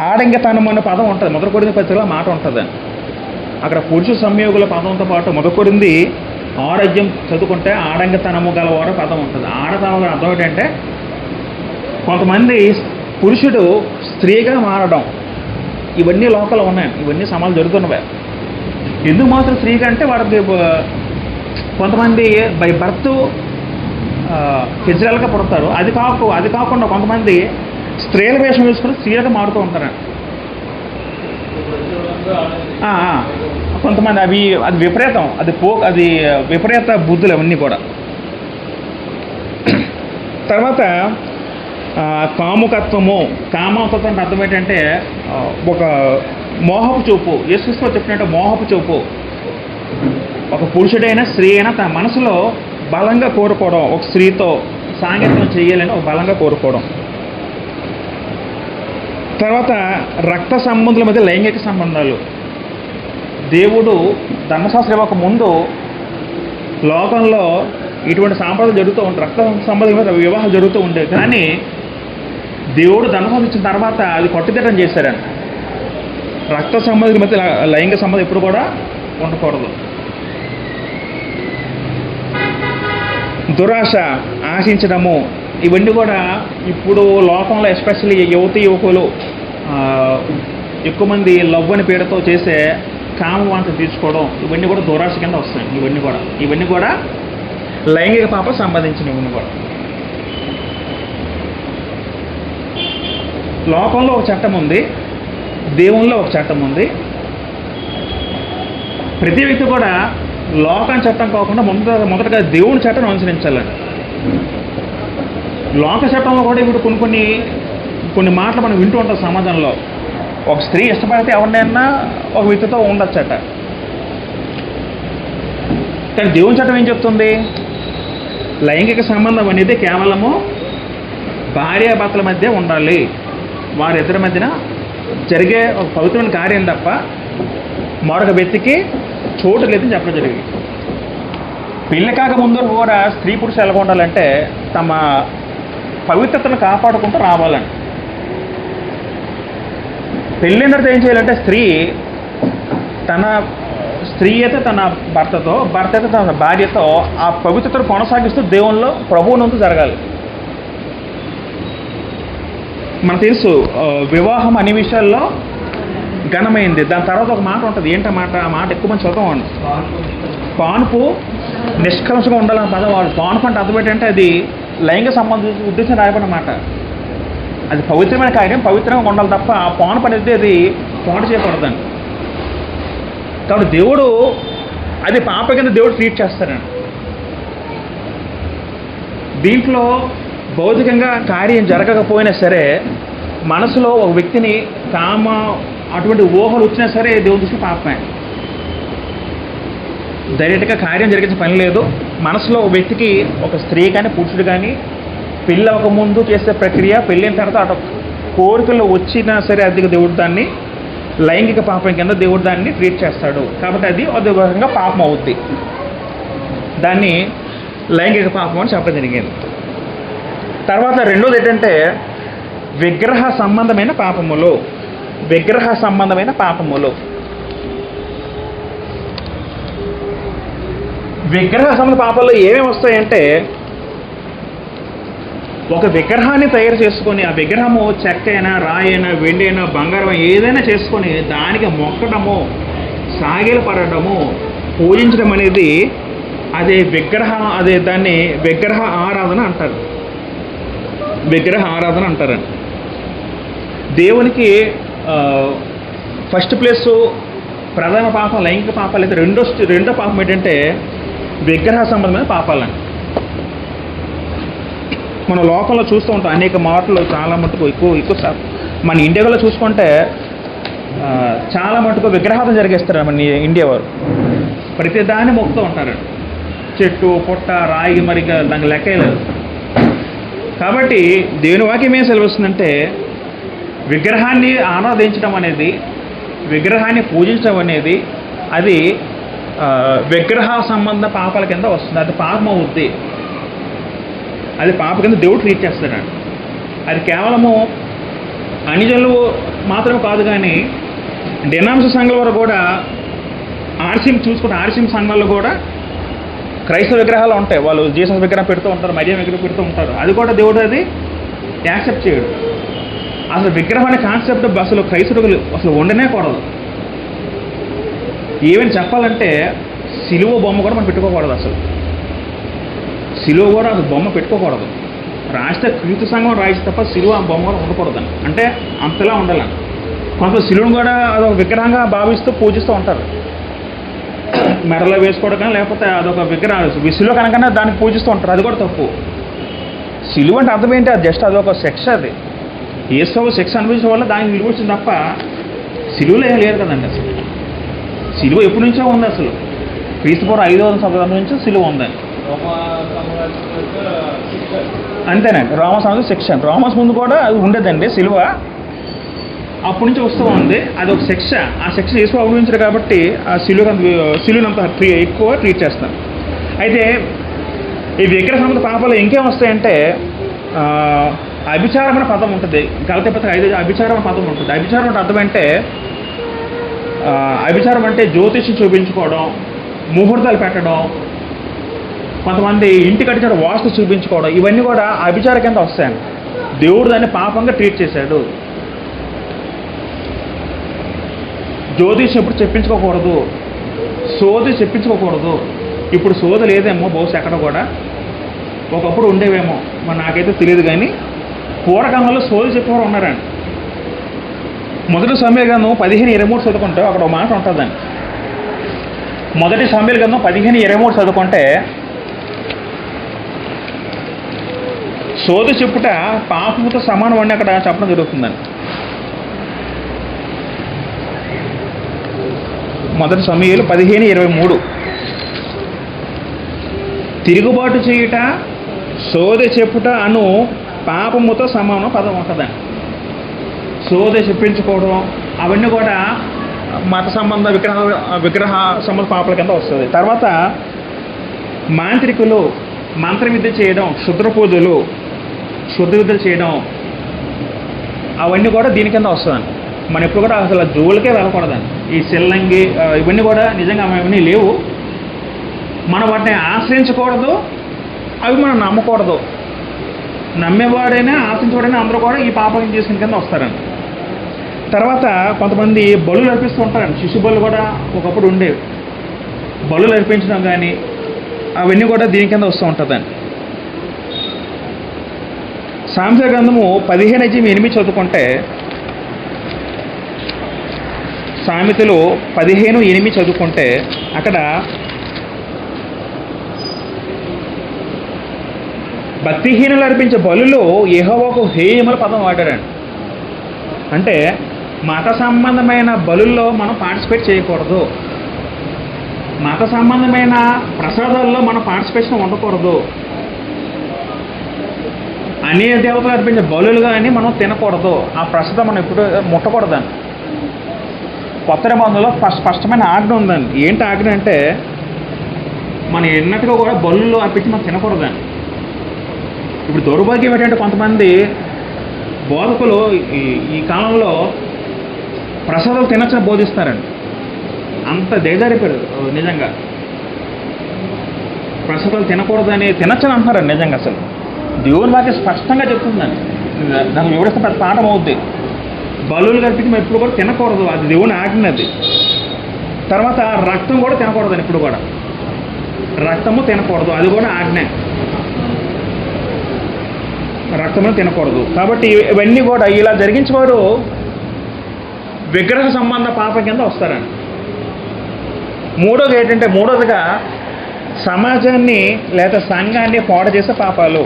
ఆడంగతనం అనే పదం ఉంటుంది, మొదటి కొరింథీ పత్రికలో మాట ఉంటుంది. అక్కడ పురుష సంయోగుల పదంతో పాటు మొదటి కొరింథీ 6 అధ్యాయం చదువుకుంటే ఆడంగతనము గలవారు పదం ఉంటుంది. ఆడతనం అర్థం ఏంటంటే కొంతమంది పురుషుడు స్త్రీగా మారడం, ఇవన్నీ లోకల్లో ఉన్నాయి, ఇవన్నీ సమాజం జరుగుతున్నవే. ఎందుకు మాత్రం స్త్రీగా అంటే వాడికి కొంతమంది బై బర్త్ హిజ్రాలుగా పుడతారు. అది కాకుండా కొంతమంది స్త్రీల వేషం వేసుకుని స్త్రీలుగా మారుతూ ఉంటారు. కొంతమంది అది విపరీతం, అది విపరీత బుద్ధులు అవన్నీ కూడా. తర్వాత కాముకత్వము, కామకత్వం అంటే అర్థం ఏంటంటే ఒక మోహపు చూపు. యేసుక్రీస్తు చెప్పినట్టు మోహపు చూపు. ఒక పురుషుడైనా స్త్రీ అయినా తన మనసులో బలంగా కోరుకోవడం, ఒక స్త్రీతో సాంగత్యం చేయాలని ఒక బలంగా కోరుకోవడం. తర్వాత రక్త సంబంధుల మధ్య లైంగిక సంబంధాలు. దేవుడు ధర్మశాస్త్రం ఇవ్వక ముందు లోకంలో ఇటువంటి సాంప్రదాయాలు జరుగుతూ ఉంటాయి, రక్త సంబంధం వివాహాలు జరుగుతూ ఉండేవి. కానీ దేవుడు ధర్మశాస్త్రం ఇచ్చిన తర్వాత అది కట్టుదిట్టం చేశారంట. రక్త సంబంధుల మధ్య లైంగిక సంబంధం ఎప్పుడు కూడా ఉండకూడదు. దురాశ, ఆశించడము, ఇవన్నీ కూడా ఇప్పుడు లోకంలో ఎస్పెషల్లీ యువకులు ఎక్కువ మంది లవ్ అని పేరుతో చేసే కామవాంఛ తీర్చుకోవడం, ఇవన్నీ కూడా దురాశ కింద వస్తాయి. ఇవన్నీ కూడా లైంగిక పాప సంబంధించిన ఇవన్నీ కూడా. లోకంలో ఒక చట్టం ఉంది, దేవునిలో ఒక చట్టం ఉంది. ప్రతి వ్యక్తి కూడా లోకం చట్టం కాకుండా మొదటగా దేవుని చట్టం అనుసరించాలని. లోక చట్టంలో కూడా ఇప్పుడు కొన్ని మాటలు మనం వింటూ ఉంటాం సమాజంలో. ఒక స్త్రీ ఇష్టపడితే ఎవరినైనా ఒక వ్యక్తితో ఉండొచ్చట. కానీ దేవుని చట్టం ఏం చెప్తుంది? లైంగిక సంబంధం అనేది కేవలము భార్యాభర్తల మధ్య ఉండాలి, వారిద్దరి మధ్యన జరిగే ఒక పవిత్రమైన కార్యం తప్ప మరొక వ్యక్తికి చోటు లేదని చెప్పడం జరిగింది. పెళ్లి కాక ముందు కూడా స్త్రీ పురుషులు ఎలా ఉండాలంటే తమ పవిత్రతను కాపాడుకుంటూ రావాలని. పెళ్ళైన తర్వాత ఏం చేయాలంటే స్త్రీ అయితే తన భర్తతో, భర్త అయితే తన భార్యతో ఆ పవిత్రతను కొనసాగిస్తూ దేవునిలో ప్రభువునందు జరగాలి. మనకు తెలుసు వివాహం అన్ని విషయాల్లో ఘనమైంది. దాని తర్వాత ఒక మాట ఉంటుంది, ఏంటి ఆ మాట ఎక్కువ మంది చదవండి. పానుపు నిష్కలంషంగా ఉండాలన్న పదం వాడు. పానుపు అంటే అర్థం ఏంటంటే అది లైంగిక సంబంధం ఉద్దేశం రాయబడిన మాట. అది పవిత్రమైన కార్యం, పవిత్రంగా ఉండాలి తప్ప ఆ పానుపు అనేది అది పాటు చేయకూడదండి. కాబట్టి దేవుడు అది పాప కింద దేవుడు ట్రీట్ చేస్తారండి. దీంట్లో భౌతికంగా కార్యం జరగకపోయినా సరే మనసులో ఒక వ్యక్తిని అటువంటి ఊహలు వచ్చినా సరే దేవుని దృష్టి పాపమే. డైరెక్ట్గా కార్యం జరిగించే పని లేదు. మనసులో ఒక వ్యక్తికి ఒక స్త్రీ కానీ పురుషుడు కానీ పెళ్ళి అవ్వకముందు చేసే ప్రక్రియ, పెళ్ళైన తర్వాత అటు కోరికలు వచ్చినా సరే అది దేవుడు దాన్ని లైంగిక పాపం కింద దేవుడు దాన్ని ట్రీట్ చేస్తాడు. కాబట్టి అది విధంగా పాపం అవుద్ది. దాన్ని లైంగిక పాపం అని చెప్పడం జరిగింది. తర్వాత రెండోది ఏంటంటే విగ్రహ సంబంధమైన పాపములు. విగ్రహ సంబంధమైన పాపములు. విగ్రహ సంబంధ పాపాల్లో ఏమేమి వస్తాయంటే ఒక విగ్రహాన్ని తయారు చేసుకొని ఆ విగ్రహము చెక్క అయినా, రాయి అయినా, వెండి అయినా, బంగారం ఏదైనా చేసుకొని దానికి మొక్కడము, సాగిలపడము, పూజించడం అనేది దాన్ని విగ్రహ ఆరాధన అంటారు. విగ్రహ ఆరాధన అంటారండి. దేవునికి ఫస్ట్ ప్లేసు ప్రధాన పాపం లైంగిక పాపాలు అయితే రెండో పాపం ఏంటంటే విగ్రహ సంబంధమైన పాపాలండి. మన లోకంలో చూస్తూ ఉంటాం అనేక మాటలు, చాలా మటుకు ఎక్కువ మన ఇండియాలో చూసుకుంటే చాలా మటుకు విగ్రహార్థం జరిగేస్తారు మన ఇండియా వారు. ప్రతిదాన్ని మొక్కుతూ ఉంటారు. చెట్టు పుట్ట రాయి మరి దానికి లెక్కే లేదు. కాబట్టి దేవుని వాక్యం ఏం సెలవుస్తుందంటే విగ్రహాన్ని ఆరాధించడం అనేది, విగ్రహాన్ని పూజించడం అనేది అది విగ్రహ సంబంధ పాపాల కింద వస్తుంది. అది పాపం అవుద్ది. అది పాప కింద దేవుడు ట్రీట్ చేస్తాడు. అది కేవలము అన్యజనులు మాత్రమే కాదు, కానీ డినామినేషన్ సంఘాల వరకు కూడా ఆర్సీఎం చూసుకుంటే ఆర్సీఎం సంఘాల్లో కూడా క్రైస్తవ విగ్రహాలు ఉంటాయి. వాళ్ళు జీసస్ విగ్రహం పెడుతూ ఉంటారు, మరియం విగ్రహం పెడుతూ ఉంటారు. అది కూడా దేవుడు అది యాక్సెప్ట్ చేయడు. అసలు విగ్రహం అనే కాన్సెప్ట్ అసలు క్రైస్తవులు అసలు ఉండనే కూడదు. ఈవెన్ చెప్పాలంటే సిలువ బొమ్మ కూడా మనం పెట్టుకోకూడదు. అసలు సిలువ కూడా అసలు బొమ్మ పెట్టుకోకూడదు. రాష్ట్ర క్రీస్తు సంఘం రాయిస్తే తప్ప సిలువ బొమ్మ కూడా ఉండకూడదని, అంటే అంతలా ఉండాలని. కొంత సిలువను కూడా అదొక విగ్రహంగా భావిస్తూ పూజిస్తూ ఉంటారు. మెడలో వేసుకోవడం కానీ లేకపోతే అదొక విగ్రహం సిలువ కనుకనే దాన్ని పూజిస్తూ ఉంటారు. అది కూడా తప్పు. సిలువ అంటే అర్థం ఏంటి? అది జస్ట్ అదొక శిక్ష. అది యేసు శిక్ష అనుభవించే వల్ల దానికి విలువచ్చింది తప్ప సిలువలో ఏం లేదు కదండి. అసలు సిలువ ఎప్పటి నుంచో ఉంది. అసలు క్రీస్తుపూర్వం 5వ శతాబ్దం నుంచి సిలువ ఉందని. అంతేనండి. రోమస్ సెక్షన్ రోమస్ ముందు కూడా అది ఉండేదండి సిలువ. అప్పటి నుంచి వస్తూ ఉంది. అది ఒక శిక్ష. ఆ శిక్ష యేసు అనుభవించారు కాబట్టి ఆ సిలువనంత ఎక్కువ ట్రీట్ చేస్తాను. అయితే ఈ విగ్రహ సంబంధ పాపాలు ఇంకేం వస్తాయంటే అభిచారం అనే పదం ఉంటుంది. గలతీ పత్రిక 5 అభిచారం అనే పదం ఉంటుంది. అభిచారం అంటే అర్థం అంటే అభిచారం అంటే జ్యోతిష్యం చూపించుకోవడం, ముహూర్తాలు పెట్టడం, కొంతమంది ఇంటి కట్టించడం వాస్తు చూపించుకోవడం, ఇవన్నీ కూడా అభిచార కింద వస్తాయండి. దేవుడు దాన్ని పాపంగా ట్రీట్ చేశాడు. జ్యోతిష్యం ఎప్పుడు చెప్పించుకోకూడదు, సోది చెప్పించుకోకూడదు. ఇప్పుడు సోది లేదేమో బహుశా ఎక్కడ కూడా, ఒకప్పుడు ఉండేవేమో మరి నాకైతే తెలియదు. కానీ పూర్వకాలంలో సోది చెప్పేవారు ఉన్నారండి. మొదటి సమూయేలు గ్రంథం 15:23 చదువుకుంటే అక్కడ ఒక మాట ఉంటుందండి. మొదటి సమూయేలు గ్రంథం 15:23 చదువుకుంటే సోది చెప్పుట పాపముతో సమానం అని అక్కడ చెప్పడం జరుగుతుందండి. మొదటి సమూయేలు 15:23 తిరుగుబాటు చేయుట సోది చెప్పుట అను పాపముతో సమానం పదం ఉంటుందండి. సోది చెప్పించుకోవడం అవన్నీ కూడా మత సంబంధ విగ్రహ సంబంధ పాపల కింద వస్తుంది. తర్వాత మాంత్రికులు మంత్ర విద్య చేయడం, శుద్ర పూజలు శుద్ధ విద్యలు చేయడం, అవన్నీ కూడా దీని కింద వస్తుందండి. మనం ఎప్పుడు కూడా అసలు జోలికే వెళ్ళకూడదండి. ఈ సెల్లంగి ఇవన్నీ కూడా నిజంగా అవన్నీ లేవు. మనం వాటిని ఆశ్రయించకూడదు, అవి మనం నమ్మకూడదు. నమ్మేవాడైనా ఆశించేవాడైనా అందరూ కూడా ఈ పాపం చేసుకునే కింద వస్తారండి. తర్వాత కొంతమంది బలులు అర్పిస్తూ ఉంటారండి. శిశు బలు కూడా ఒకప్పుడు ఉండేవి. బలులు అర్పించడం కానీ అవన్నీ కూడా దీని కింద వస్తూ ఉంటుందండి. సామెతల గ్రంథము 15:8 చదువుకుంటే, సామెతలు 15:8 చదువుకుంటే అక్కడ భక్తిహీనులు అర్పించే బలులు యెహోవాకు హేయముల పదం వాడారండి. అంటే మత సంబంధమైన బలుల్లో మనం పార్టిసిపేట్ చేయకూడదు. మత సంబంధమైన ప్రసాదాల్లో మనం పార్టిసిపేషన్ ఉండకూడదు. అన్య దేవతలు అర్పించే బలులు కానీ మనం తినకూడదు. ఆ ప్రసాదం మనం ఎప్పుడు ముట్టకూడదండి. కొత్త నిబంధనలో స్పష్టమైన ఆజ్ఞ ఉందండి. ఏంటి ఆజ్ఞ అంటే మనం ఎన్నట్టుగా కూడా బలుల్లో అర్పించి మనం తినకూడదండి. ఇప్పుడు దౌర్భాగ్యం ఏంటంటే కొంతమంది బోధకులు ఈ కాలంలో ప్రసాదాలు తినచ్చని బోధిస్తారండి. అంత దిగజారిపోయారు. నిజంగా ప్రసాదాలు తినకూడదని తినచ్చని అంటున్నారండి. నిజంగా అసలు దేవుని వాక్యం స్పష్టంగా చెప్తుందండి. దానికి ఎవరిస్తే పెద్ద పాఠం అవుద్ది. బలులు కల్పించి మనం ఎప్పుడు కూడా తినకూడదు. అది దేవుని ఆజ్ఞది. తర్వాత రక్తం కూడా తినకూడదని ఇప్పుడు కూడా రక్తము తినకూడదు. అది కూడా ఆజ్ఞ. రక్తము తినకూడదు. కాబట్టి ఇవన్నీ కూడా ఇలా జరిగించేవారు విగ్రహ సంబంధ పాపం కింద వస్తారండి. మూడోదిగా సమాజాన్ని లేదా సంఘాన్ని పాడు చేసే పాపాలు.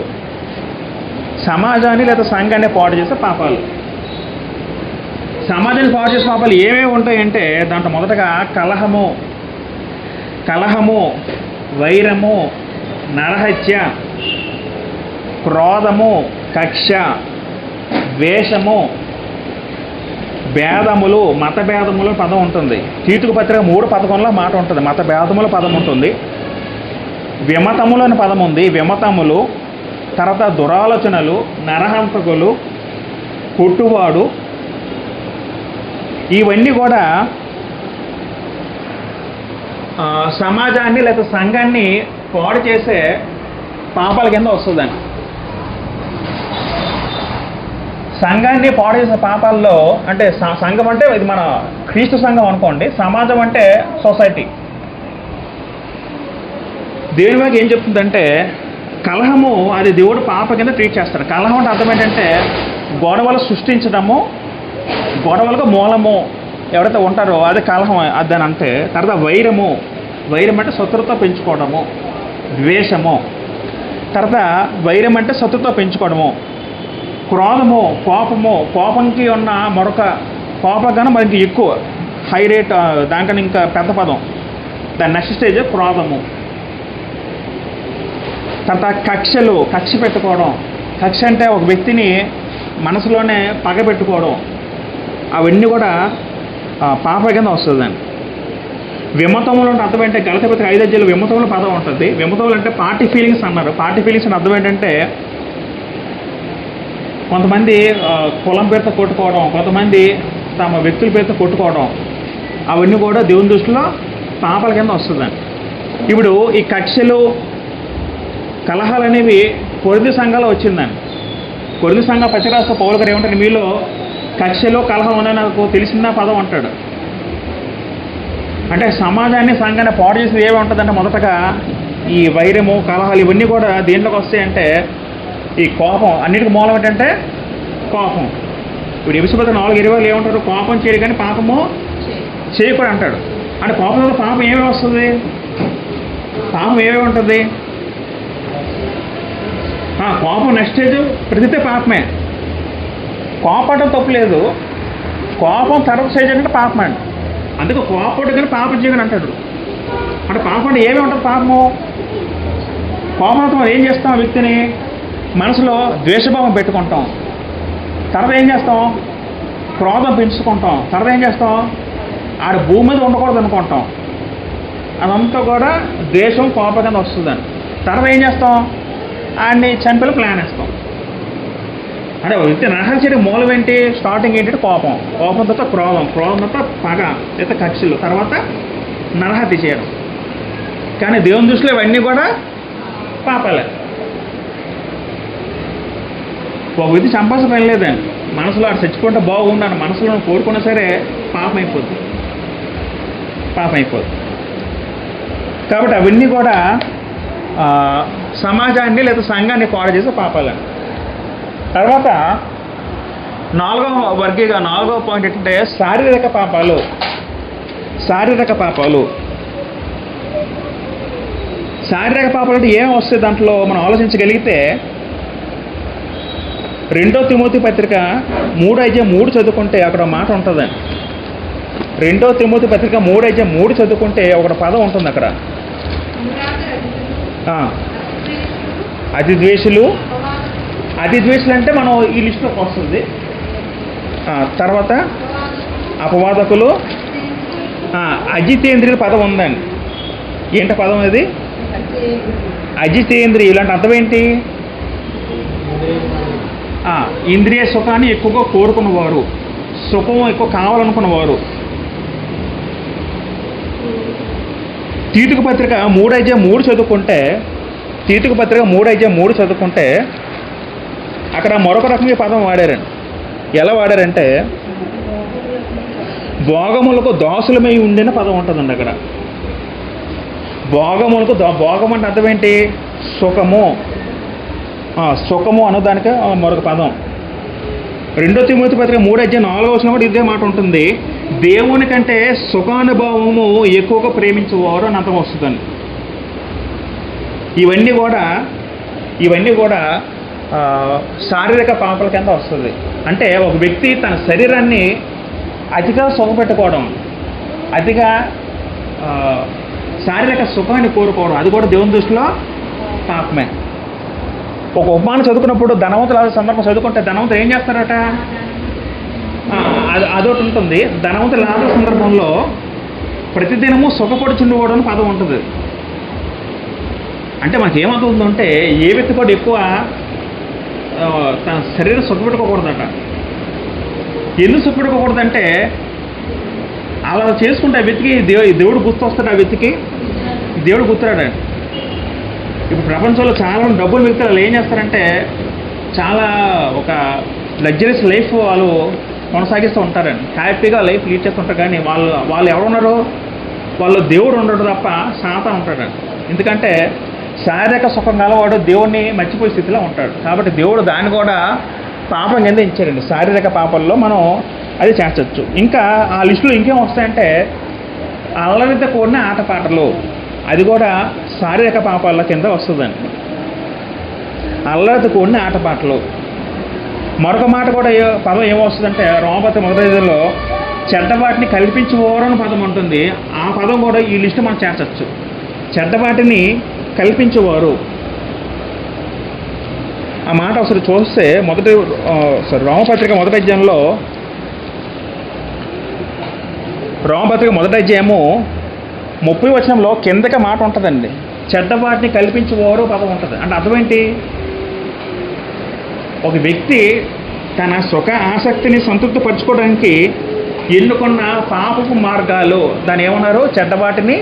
సమాజాన్ని లేదా సంఘాన్ని పాడు చేసే పాపాలు. సమాజాన్ని పాడు చేసే పాపాలు ఏమేమి ఉంటాయంటే దాంట్లో మొదటగా కలహము, కలహము, వైరము, నరహత్య, క్రోధము, కక్ష, ద్వేషము, భేదములు, మత భేదములు పదం ఉంటుంది. తీతుకు పత్రిక 3:11లో మాట ఉంటుంది, మత భేదముల పదం ఉంటుంది. విమతములు అని పదం ఉంది, విమతములు. తర్వాత దురాలోచనలు, నరహంతకులు, కొట్టువాడు, ఇవన్నీ కూడా సమాజాన్ని లేదా సంఘాన్ని పాడు చేసే పాపాల కింద వస్తుందని. సంఘాన్ని పాడు చేసే పాపాల్లో అంటే సంఘం అంటే ఇది మన క్రీస్తు సంఘం అనుకోండి, సమాజం అంటే సొసైటీ. దేవుని వాక్యం ఏం చెప్తుందంటే కలహము అది దేవుడు పాప కింద ట్రీట్ చేస్తాడు. కలహం అంటే అర్థం ఏంటంటే గొడవలు సృష్టించడము, గొడవలకు మూలము ఎవరైతే ఉంటారో అది కలహం అదని అంటే. తర్వాత వైరము, వైరం అంటే శత్రుతో పెంచుకోవడము. ద్వేషము, తర్వాత వైరం అంటే శత్రుతో పెంచుకోవడము. క్రోధము, కోపము, కోపంకి ఉన్న మరొక కోపం కన్నా మనకి ఎక్కువ హై రేట్, దానికన్నా ఇంకా పెద్ద పదం. దాని నెక్స్ట్ స్టేజ్ క్రోధము. తర్వాత కక్షలు, కక్ష పెట్టుకోవడం. కక్ష అంటే ఒక వ్యక్తిని మనసులోనే పగ పెట్టుకోవడం. అవన్నీ కూడా పాప కింద వస్తుందండి. విమతములు అంటే అర్థం ఏంటంటే గలతీ పత్రిక 5:5 విమతముల పదం ఉంటుంది. విమతములు అంటే పార్టీ ఫీలింగ్స్ అన్నారు. పార్టీ ఫీలింగ్స్ అంటే అర్థం ఏంటంటే కొంతమంది కులం పేరుతో కొట్టుకోవడం, కొంతమంది తమ వ్యక్తుల పేరుతో కొట్టుకోవడం, అవన్నీ కూడా దేవుని దృష్టిలో పాపాల కింద వస్తుందండి. ఇప్పుడు ఈ కక్షలు, కలహాలు అనేవి కొరింథీ సంఘంలో వచ్చిందండి. కొరింథీ సంఘం పత్రిక రాసిన పౌలు గారు ఏమంటారు, మీలో కక్షలు, కలహం అనేది నాకు తెలిసిన పదం అంటాడు. అంటే సమాజాన్ని, సంఘాన్ని పాడు చేసేది ఏమి ఉంటుందంటే మొదటగా ఈ వైరము, కలహాలు ఇవన్నీ కూడా దేంట్లోకి వస్తాయంటే ఈ కోపం. అన్నిటికీ మూలం ఏంటంటే కోపం. ఇప్పుడు ఎపిసోడ్ 4:20 ఏమంటారు, కోపం చేయడు కానీ పాపము చేయకూడదు అంటాడు. అంటే కోపంతో పాపం ఏమేమి వస్తుంది, పాపం ఏమేమి ఉంటుంది. కోపం నెక్స్ట్ స్టేజ్ ప్రతితే పాపమే. కోపడటం తప్పు లేదు, కోపం తర్వాత స్టేజ్ అంటే పాపమే అండి. అందుకే కోపడు కానీ పాపం చేయని అంటాడు. అంటే పాపం అంటే ఏమేమి ఉంటుంది, పాపము. కోపంతో మనం ఏం చేస్తాం, వ్యక్తిని మనసులో ద్వేషభావం పెట్టుకుంటాం. తర్వాత ఏం చేస్తాం, క్రోధం పెంచుకుంటాం. తర్వాత ఏం చేస్తాం, ఆడ భూమి మీద ఉండకూడదు అనుకుంటాం. అదంతా కూడా ద్వేషం, కోపం కింద వస్తుందని. తర్వాత ఏం చేస్తాం, ఆడిని చంపేలా ప్లాన్ వేస్తాం. అంటే వ్యక్తి నరహత్య మూలం ఏంటి, స్టార్టింగ్ ఏంటంటే కోపం, కోపం తర్వాత క్రోధం, క్రోధం తర్వాత పగ లేదా కక్షలు, తర్వాత నరహత్య చేయడం. కానీ దేవుని దృష్టిలో ఇవన్నీ కూడా పాపాలే. ఒక వ్యక్తి చంపాల్సిన పని లేదండి. మనసులో ఆడు చచ్చిపోతే బాగుండాలి మనసులో కోరుకున్నా సరే పాపం అయిపోద్ది, పాపం అయిపోద్ది. కాబట్టి అవన్నీ కూడా సమాజాన్ని లేదా సంఘాన్ని పాడు చేసే పాపాలండి. తర్వాత 4వ పాయింట్ ఏంటంటే శారీరక పాపాలు. శారీరక పాపాలు, శారీరక పాపాలు అంటే ఏం వస్తాయి దాంట్లో మనం ఆలోచించగలిగితే 2 తిమోతి పత్రిక 3:3 చదువుకుంటే అక్కడ మాట ఉంటుందండి. 2 తిమోతి పత్రిక 3:3 చదువుకుంటే ఒక పదం ఉంటుంది అక్కడ. అతిద్వేషులు, అతిద్వేషులు అంటే మనం ఈ లిస్టులోకి వస్తుంది. తర్వాత అపవాదకులు, అజితేంద్రియుల పదం ఉందండి. ఏంట పదం అది, అజితేంద్రియులు అంటే అర్థం ఏంటి, ఇంద్రియ సుఖాన్ని ఎక్కువగా కోరుకున్నవారు, సుఖం ఎక్కువ కావాలనుకున్నవారు. తీతుకు పత్రిక 3:3 చదువుకుంటే, తీతుకు పత్రిక 3:3 చదువుకుంటే అక్కడ మరొక రకంగా పదం వాడారండి. ఎలా వాడారంటే భోగములకు దాసులమై ఉండిన పదం ఉంటుందండి అక్కడ. భోగములకు భోగం అంటే అర్థం ఏంటి, సుఖము. సుఖము అన్నదానికి మరొక పదం. 2 తిమోతి పత్రిక 3:4 కూడా ఇదే మాట ఉంటుంది. దేవుని కంటే సుఖానుభవము ఎక్కువగా ప్రేమించేవారు అని అర్థం వస్తుందండి. ఇవన్నీ కూడా శారీరక పాపాల కింద వస్తుంది. అంటే ఒక వ్యక్తి తన శరీరాన్ని అతిగా సుఖపెట్టుకోవడం, అతిగా శారీరక సుఖాన్ని కోరుకోవడం అది కూడా దేవుని దృష్టిలో పాపమే. ఒక ఉపమానం చదువుకున్నప్పుడు ధనవంతుల సందర్భం చదువుకుంటే ధనవంతులు ఏం చేస్తారట, అదొకటి ఉంటుంది. ధనవంతుల సందర్భంలో ప్రతిదినము సుఖపడుచుండేవాడు అని పదం ఉంటుంది. అంటే మనకి ఏమవుతుందంటే ఏ వ్యక్తి కూడా ఎక్కువ తన శరీరం సుఖపెట్టుకోకూడదట. ఎందుకు సుఖపెట్టుకోకూడదంటే అలా చేసుకుంటే ఆ వ్యక్తికి దేవుడు గుర్తు వస్తాడు, ఆ వ్యక్తికి దేవుడు గుర్తురాడండి. ఇప్పుడు ప్రపంచంలో చాలా డబ్బులు వ్యక్తులు వాళ్ళు ఏం చేస్తారంటే చాలా ఒక లగ్జరీస్ లైఫ్ వాళ్ళు కొనసాగిస్తూ ఉంటారండి, హ్యాపీగా లైఫ్ లీడ్ చేస్తుంటారు. కానీ వాళ్ళు ఎవరున్నారో వాళ్ళు దేవుడు ఉండడు తప్ప సాతాను ఉంటాడండి. ఎందుకంటే శారీరక సుఖం గలవాడు దేవుణ్ణి మర్చిపోయే స్థితిలో ఉంటాడు. కాబట్టి దేవుడు దాన్ని కూడా పాపం కింద ఇచ్చారండి. శారీరక పాపంలో మనం అది చేర్చచ్చు. ఇంకా ఆ లిస్టులో ఇంకేం వస్తాయంటే అల్లరితో కూడిన ఆటపాటలు, అది కూడా శారీరక పాపాల కింద వస్తుందండి. అల్లరితో కూడిన ఆటపాటలు. మరొక మాట కూడా పదం ఏమొస్తుందంటే రోమపత్రిక 1:5లో చెడ్డవాటిని కల్పించుకోవడం అని పదం ఉంటుంది. ఆ పదం కూడా ఈ లిస్టు మనం చేర్చచ్చు. చెడ్డవాటిని కల్పించేవారు ఆ మాట ఒకసారి చూస్తే రోమపత్రిక 1వ అధ్యాయంలో రోమపత్రిక 1వ అధ్యాయము 30వ వచనంలో కిందకి మాట ఉంటుందండి. చెడ్డవాటిని కల్పించేవారు పదం ఉంటుంది. అంటే అర్థం ఏంటి, ఒక వ్యక్తి తన సుఖ ఆసక్తిని సంతృప్తిపరచుకోవడానికి ఎన్నుకున్న పాపపు మార్గాలు దాన్ని ఏమన్నారు, చెడ్డవాటిని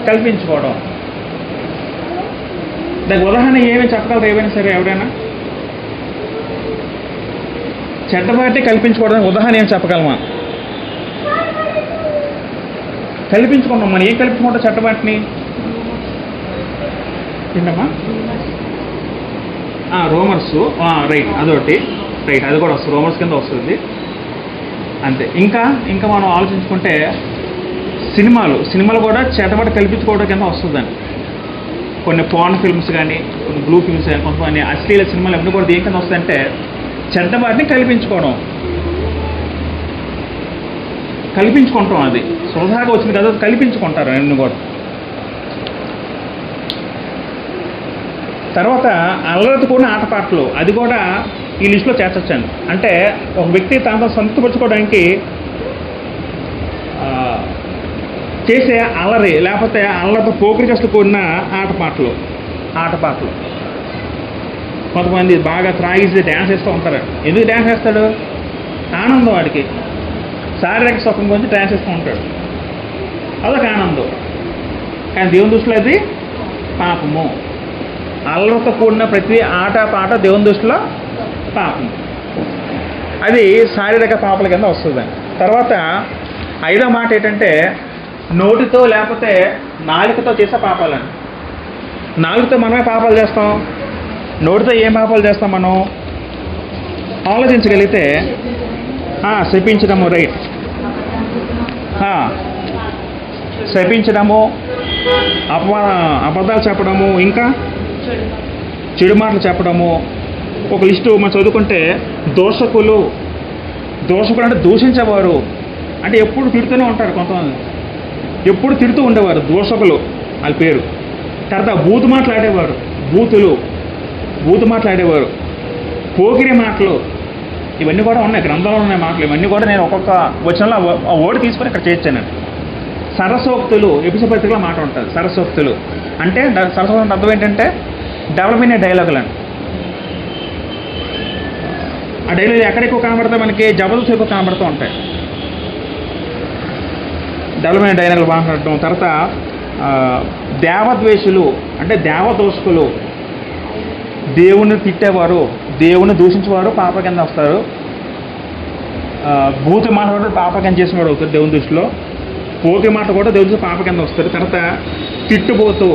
కల్పించుకోవడం. దానికి ఉదాహరణ ఏమేమి చెప్పగలరు ఏమైనా సరే ఎవరైనా? చెడ్డవాటిని కల్పించుకోవడానికి ఉదాహరణ ఏమి చెప్పగలమా? కల్పించుకుంటాం. మనం ఏం కల్పించుకుంటాం చెడ్డవాటిని? ఏంటమ్మా? రోమర్స్, రైట్, అదొకటి, రైట్, అది కూడా వస్తుంది, రోమర్స్ కింద వస్తుంది. అంతే. ఇంకా మనం ఆలోచించుకుంటే సినిమాలు కూడా చెడ్డవాటి కల్పించుకోవడం కింద వస్తుందండి. కొన్ని పార్న్ ఫిల్మ్స్ కానీ, కొన్ని బ్లూ ఫిల్మ్స్ కానీ, కొంతమంది అశ్లీల సినిమాలు ఎప్పుడు కూడా దేని కింద వస్తాయంటే చెడ్డవాటిని కల్పించుకుంటాం. అది సోదాగా వచ్చింది కదా, కల్పించుకుంటారు అన్ని కూడా. తర్వాత అల్లరితో కూడిన ఆటపాటలు, అది కూడా ఈ లిస్టులో చేర్చొచ్చండి. అంటే ఒక వ్యక్తి తనతో సంతృప్తిపరచుకోవడానికి చేసే అల్లరి, లేకపోతే అల్లరితో పోకిరి చేస్తూ కూడిన ఆటపాటలు. కొంతమంది బాగా త్రాగిసి డ్యాన్స్ వేస్తూ ఉంటారు. ఎందుకు డ్యాన్స్ వేస్తాడు? ఆనందం. వాడికి శారీరక సుఖం గురించి డ్యాన్స్ వేస్తూ ఉంటాడు, అదొక ఆనందం. కానీ దేవుని దృష్టిలో అది పాపము. అల్లరితో కూడిన ప్రతి ఆట పాట దేవుని దృష్టిలో పాపం. అది శారీరక పాపల కింద వస్తుందండి. తర్వాత 5వ మాట ఏంటంటే నోటితో లేకపోతే నాలుకతో చేసే పాపాలండి. నాలుగుతో మనమే పాపాలు చేస్తాం. నోటితో ఏం పాపాలు చేస్తాం మనం ఆలోచించగలిగితే? శపించడము, రైట్, శపించడము, అబద్ధాలు చెప్పడము, ఇంకా చెడు మాటలు చెప్పడము. ఒక లిస్టు మనం చదువుకుంటే దోషకులు అంటే దూషించేవారు, అంటే ఎప్పుడు తిడుతూనే ఉంటారు. కొంతమంది ఎప్పుడు తిడుతూ ఉండేవారు, దోషకులు వాళ్ళ పేరు. తర్వాత బూతు మాట్లాడేవారు, పోకిరి మాటలు, ఇవన్నీ కూడా ఉన్నాయి, గ్రంథంలో ఉన్నాయి మాటలు. ఇవన్నీ కూడా నేను ఒక్కొక్క వచనంలో ఆ వర్డ్ తీసుకొని ఇక్కడ చేర్చాను. సరసోక్తులు, ఎపిసోడ్ పత్రికలో మాట ఉంటుంది. సరసోక్తులు అంటే సరసోక్తులు అర్థం ఏంటంటే డెవలప్మెంట్ డైలాగులు అండి. ఆ డైలాగ్ ఎక్కడ ఎక్కువ కనబడతాయి మనకి? జబర్దస్త్ ఎక్కువ కనబడుతూ ఉంటాయి. డెవలప్మెంట్ డైలాగులు మాట్లాడటం. తర్వాత దేవద్వేషులు అంటే దేవదోషకులు, దేవుణ్ణి తిట్టేవారు, దేవుణ్ణి దూషించేవారు పాప కింద వస్తారు. భూతి మాట్లాడు పాప కింద చేసినవాడు అవుతారు దేవుని దృష్టిలో. పోతి మాట కూడా దేవుని దృష్టిలో పాప కింద వస్తారు. తర్వాత తిట్టుబోతూ,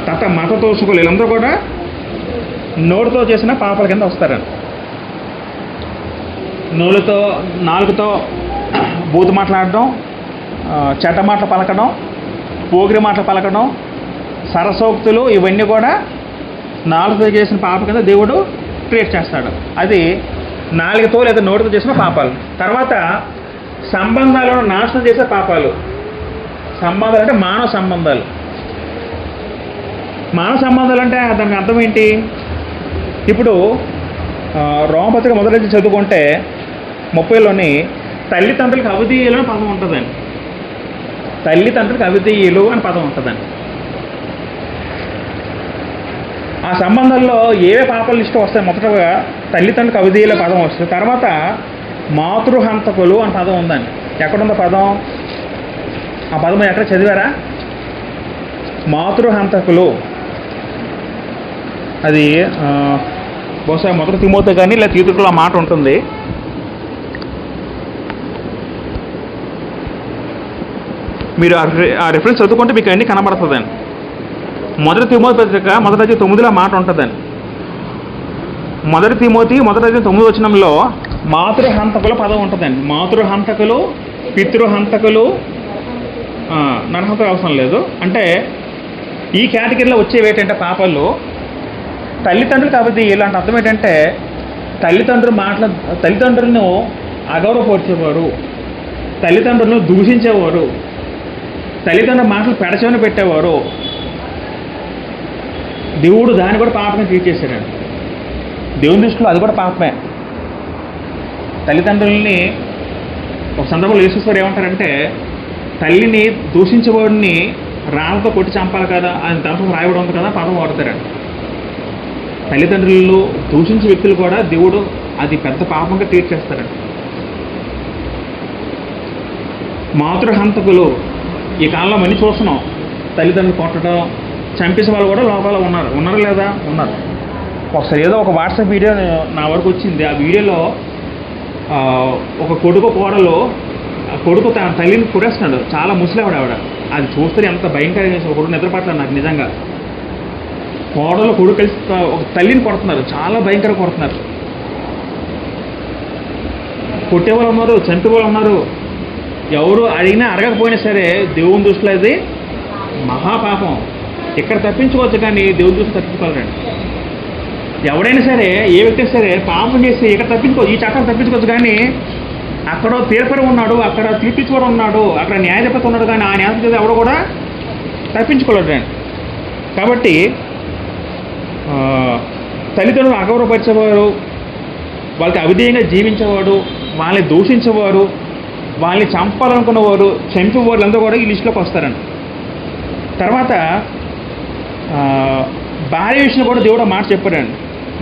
తర్వాత మత దోషకులు, వీళ్ళందరూ కూడా నోటితో చేసిన పాపాల కింద వస్తారని. నాలుగుతో బూతు మాట్లాడడం, చెడ్డ మాటలు పలకడం, పోగిరి మాటలు పలకడం, సరసోక్తులు, ఇవన్నీ కూడా నాలుగుతో చేసిన పాప కింద దేవుడు క్రియేట్ చేస్తాడు. అది నాలుగుతో లేదా నోటితో చేసిన పాపాలు. తర్వాత సంబంధాలను నాశనం చేసే పాపాలు. సంబంధాలు అంటే మానవ సంబంధాలు. మానవ సంబంధాలు అంటే దానికి అర్థం ఏంటి? ఇప్పుడు రోమపత్రిక మొదటి చదువుకుంటే 30లోని తల్లిదండ్రులకు అవిధేయులు అని పదం ఉంటుందండి. తల్లిదండ్రులకు అవిధేయులు అని పదం ఉంటుందండి. ఆ సంబంధాల్లో ఏవే పాపాలు లిస్ట్ వస్తాయి? మొదటగా తల్లిదండ్రులకు అవిధేయుల పదం వస్తుంది. తర్వాత మాతృహంతకులు అని పదం ఉందండి. ఎక్కడుందో పదం? ఆ పదం ఎక్కడ చదివారా? మాతృహంతకులు. అది బహుశా మొదటి తిమోతి కానీ లేదా తీతుకులో ఆ మాట ఉంటుంది. మీరు ఆ రిఫరెన్స్ చదువుకుంటే మీకు అన్నీ కనబడుతుందండి. మొదటి తిమోతి పత్రిక 1:9 మాట ఉంటుందండి. మొదటి తిమోతి 1:9 మాతృహంతకుల పదం ఉంటుందండి. మాతృహంతకులు, పితృహంతకులు, నరహంతకులు అవసరం లేదు. అంటే ఈ కేటగిరీలో వచ్చేవి ఏంటంటే పాపాలు తల్లిదండ్రులకు అవిధేయులు అంటే అర్థం ఏంటంటే తల్లిదండ్రులను అగౌరవపరిచేవారు, తల్లిదండ్రులను దూషించేవారు, తల్లిదండ్రుల మాటలు పెడచెవిన పెట్టేవారు. దేవుడు దాన్ని కూడా పాపమే ట్రీట్ చేశాడండి. దేవుని దృష్టిలో అది కూడా పాపమే. తల్లిదండ్రులని ఒక సందర్భంలో యేసువారు ఏమంటారంటే తల్లిని దూషించేవాడిని రాళ్ళతో కొట్టి చంపాలి కదా అని దాంట్లో రాయబడి ఉంది కదా పదం వాడతారండి. తల్లిదండ్రులు దూషించే వ్యక్తులు కూడా దేవుడు అది పెద్ద పాపంగా ట్రీట్ చేస్తారండి. మాతృహంతకులు ఈ కాలంలో మళ్ళీ చూస్తున్నాం. తల్లిదండ్రులు కొట్టడం, చంపేసే వాళ్ళు కూడా లోపల ఉన్నారు లేదా? ఉన్నారు. ఒకసారి ఏదో ఒక వాట్సాప్ వీడియో నా వరకు వచ్చింది. ఆ వీడియోలో ఒక కొడుకు కోడలు కొడుకు తన తల్లిని కొడేస్తున్నాడు. చాలా ముసలివాడు. అది చూస్తే ఎంత భయంకరంగా ఒక కొడుకు నిద్రపట్ల నాకు నిజంగా. కోడలు కొడుకు కలిసి ఒక తల్లిని కొడుతున్నారు. చాలా భయంకరంగా కొడుతున్నారు. కొట్టేవాళ్ళు ఉన్నారు, చంపేవాళ్ళు ఉన్నారు. ఎవరు అడిగినా అడగకపోయినా సరే దేవుని దృష్టిలో అది మహాపాపం. ఇక్కడ తప్పించుకోవచ్చు కానీ దేవుని దృష్టి తప్పించుకోవాలండి. ఎవడైనా సరే ఏ వ్యక్తి సరే పాపం చేసి ఇక్కడ తప్పించుకోవచ్చు, ఈ చట్టం తప్పించుకోవచ్చు. కానీ అక్కడ తీర్పరి ఉన్నాడు, అక్కడ తీర్పించుకోవడం ఉన్నాడు, అక్కడ న్యాయాధిపతి ఉన్నాడు. కానీ ఆ న్యాయాధిపతి ఎవడు కూడా తప్పించుకోలేడండి. కాబట్టి తల్లిదండ్రులు అగౌరవపరిచేవారు, వాళ్ళకి అవిధేయంగా జీవించేవాడు, వాళ్ళని దూషించేవారు, వాళ్ళని చంపాలనుకున్నవారు, చంపేవాళ్ళు అందరూ కూడా ఈ లిస్టులోకి వస్తారండి. తర్వాత భార్య విషయంలో కూడా దేవుడు మాట చెప్పాడండి.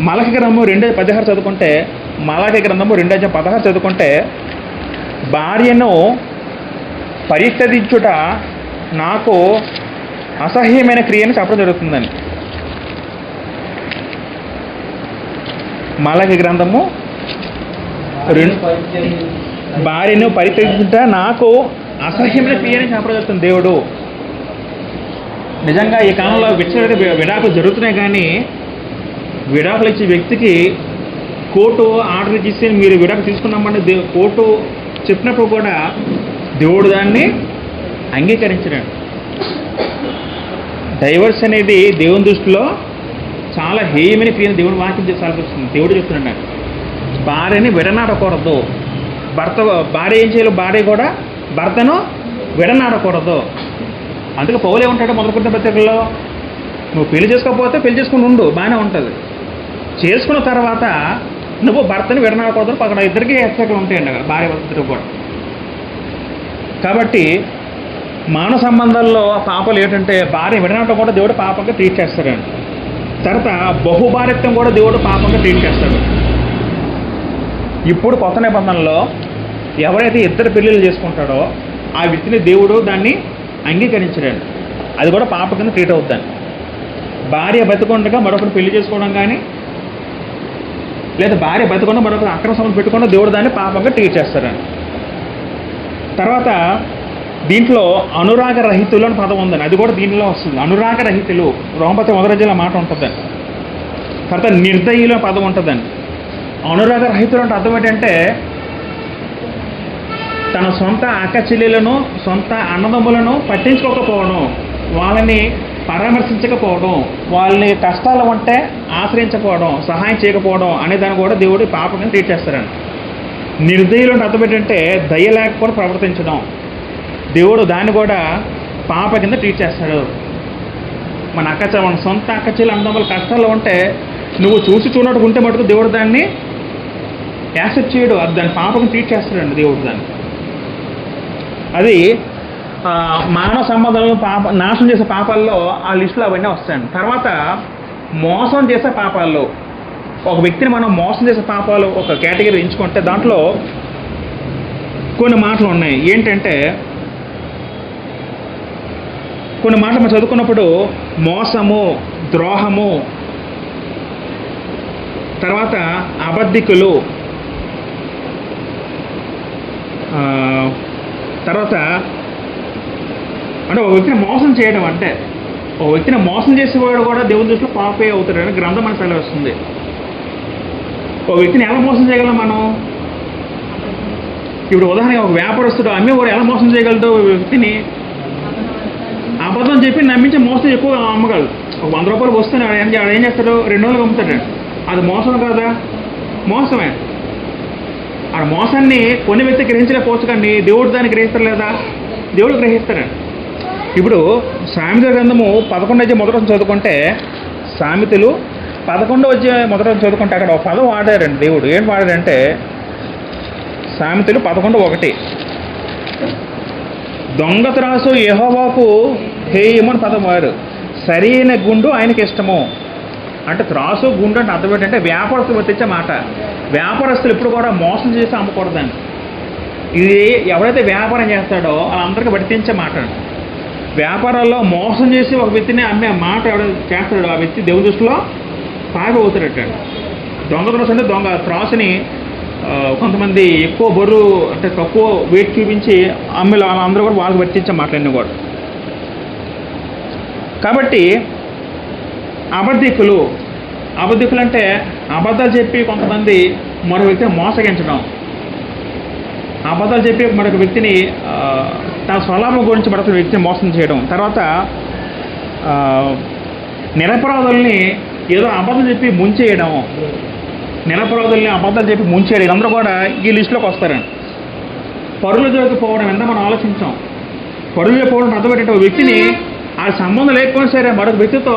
మలకి గ్రంథము 2:16 చదువుకుంటే, మలకి గ్రంథము 2:16 చదువుకుంటే భార్యను పరిత్యజించుట నాకు అసహ్యమైన క్రియని చెప్పడం జరుగుతుందండి. మలకి గ్రంథము భార్యను పరిత్యజించుట నాకు అసహ్యమైన క్రియని చెప్పడం జరుగుతుంది దేవుడు. నిజంగా ఈ కాలంలో విడాకులు జరుగుతున్నాయి. కానీ విడాకులు ఇచ్చే వ్యక్తికి కోర్టు ఆర్డర్ ఇచ్చి మీరు విడాకులు తీసుకున్నామంటే కోర్టు చెప్పినప్పుడు కూడా దేవుడు దాన్ని అంగీకరించడండి. డైవర్స్ అనేది దేవుని దృష్టిలో చాలా హేయమైన క్రియను దేవుడు వాక్యం చేసాల్సి వస్తుంది. దేవుడు చెప్తున్నాడు భార్యని విడనాడకూడదు. భార్య ఏం చేయాలి? భార్య కూడా భర్తను విడనాడకూడదు. అందుకే పౌలు ఏమంటాడు మొదటి కొరింథీ పత్రికలో, నువ్వు పెళ్లి చేసుకోకపోతే పెళ్లి చేసుకుని ఉండు, బాగానే ఉంటుంది. చేసుకున్న తర్వాత నువ్వు భర్తని విడనాడకూడదు. అక్కడ ఇద్దరికి హెచ్చరికలు ఉంటాయండి అక్కడ భార్య భర్తకు కూడా. కాబట్టి మానవ సంబంధాల్లో పాపాలు ఏంటంటే భార్య విడనాడటం కూడా దేవుడు పాపంగా ట్రీట్ చేస్తాడండి. తర్వాత బహుభార్యత్వం కూడా దేవుడు పాపంగా ట్రీట్ చేస్తాడు. ఇప్పుడు కొత్త నిబంధనలో ఎవరైతే ఇద్దరు పెళ్ళిళ్ళు చేసుకుంటాడో ఆ వ్యక్తిని దేవుడు దాన్ని అంగీకరించడండి. అది కూడా పాప కింద ట్రీట్ అవుతుందండి. భార్య బతికొండగా మరొకరు పెళ్లి చేసుకోవడం కానీ, లేదా భార్య బతికొండ మరొకరు అక్రమ సంబంధం పెట్టుకుండా దేవుడు దాన్ని పాపంగా ట్రీట్ చేస్తాడండి. తర్వాత దీంట్లో అనురాగ రహితులు అని పదం ఉందండి. అది కూడా దీనిలో వస్తుంది. అనురాగ రహితులు రోమపత్రిక 1:1 మాట ఉంటుందండి. తర్వాత నిర్దయులు అని పదం ఉంటుందండి. అనురాగ రహితులు అంటే అర్థం ఏంటంటే తన సొంత అక్క చెల్లెలను, సొంత అన్నదమ్ములను పట్టించుకోకపోవడం, వాళ్ళని పరామర్శించకపోవడం, వాళ్ళని కష్టాలు ఉంటే ఆశ్రయించకపోవడం, సహాయం చేయకపోవడం అనే దాన్ని కూడా దేవుడు పాపంగా ట్రీట్ చేస్తారండి. నిర్దయులు అంటే అర్థం ఏంటంటే దయ లేకపోవడం ప్రవర్తించడం. దేవుడు దాన్ని కూడా పాప కింద ట్రీట్ చేస్తాడు. మన మన సొంత అక్కచెల్లి అన్నదమ్ముల కష్టాల్లో ఉంటే నువ్వు చూసి చూడటం ఉంటే మటుకు దేవుడు దాన్ని యాక్సెప్ట్ చేయడు. అది దాని పాపను ట్రీట్ చేస్తాడండి దేవుడు దాన్ని. అది మానవ సంబంధాలను నాశనం చేసే పాపాల్లో ఆ లిస్టులో అవన్నీ వస్తాయండి. తర్వాత మోసం చేసే పాపాల్లో ఒక వ్యక్తిని మనం మోసం చేసే పాపాలు ఒక కేటగిరీ ఎంచుకుంటే దాంట్లో కొన్ని మాటలు ఉన్నాయి. ఏంటంటే కొన్ని మాటలు మనం చదువుకున్నప్పుడు మోసము, ద్రోహము, తర్వాత అబద్ధికులు, తర్వాత అంటే ఒక వ్యక్తిని మోసం చేయడం అంటే ఒక వ్యక్తిని మోసం చేసేవాడు కూడా దేవుని దృష్టిలో పాపే అవుతాడని గ్రంథం మనకు సెలవిస్తుంది. ఒక వ్యక్తిని ఎలా మోసం చేయగలం మనం? ఇప్పుడు ఉదాహరణగా ఒక వ్యాపారస్తుడు అమ్మేవాడు ఎలా మోసం చేయగలడు? వ్యక్తిని అబద్ధం చెప్పి నమ్మించి మోసం ఎక్కువ అమ్మగలడు. ఒక 100 రూపాయలు వస్తే ఆడు ఏం చేస్తాడు? 2 రోజులు అమ్ముతాడు. అది మోసం కాదా? మోసమే. ఆ మోసాన్ని కొన్ని వ్యక్తి గ్రహించలేకపోవచ్చు, కానీ దేవుడు దాన్ని గ్రహిస్తారు లేదా? దేవుడు గ్రహిస్తాడండి. ఇప్పుడు సామెతల గ్రంథము 11 చదువుకుంటే, సామెతలు 11 చదువుకుంటే అక్కడ ఒక పదం వాడారండి దేవుడు. ఏం వాడారంటే సామెతలు 11:1 దొంగ త్రాసు యెహోవాకు హేయమని పదం వారు, సరైన గుండు ఆయనకి ఇష్టము. అంటే త్రాసు గుండు అంటే అర్థం ఏంటంటే వ్యాపారస్తులు వర్తించే మాట. వ్యాపారస్తులు ఎప్పుడు కూడా మోసం చేసి అమ్మకూడదండి. ఇది ఎవరైతే వ్యాపారం చేస్తాడో వాళ్ళందరికీ వర్తించే మాట. వ్యాపారాల్లో మోసం చేసి ఒక వ్యక్తిని అమ్మే మాట ఎవరైతే చేస్తాడో ఆ వ్యక్తి దేవుని దృష్టిలో పాపి అవుతాడటండి. దొంగ త్రాసు అంటే దొంగ త్రాసుని కొంతమంది ఎక్కువ బరువు అంటే తక్కువ వెయిట్ చూపించి అమ్మే వాళ్ళందరూ కూడా వాళ్ళకి వర్తించే మాటలన్నీ కూడా. కాబట్టి అబద్ధికులు అంటే అబద్ధాలు చెప్పి కొంతమంది మరో వ్యక్తిని మోసగించడం, అబద్ధాలు చెప్పి మరొక వ్యక్తిని తన స్వలాభం గురించి మరొక వ్యక్తిని మోసం చేయడం. తర్వాత నిరపరాధుల్ని ఏదో అబద్ధం చెప్పి ముంచేయడం, నిరపరాధుల్ని అబద్ధాలు చెప్పి ముంచేయడం, అందరూ కూడా ఈ లిస్టులోకి వస్తారండి. పరుల జోలికి పోవడం ఎంత మనం ఆలోచించాం. పరులు పోవడం అర్థపెట్టే వ్యక్తిని ఆ సంబంధం లేకపోయినా సరే మరొక వ్యక్తితో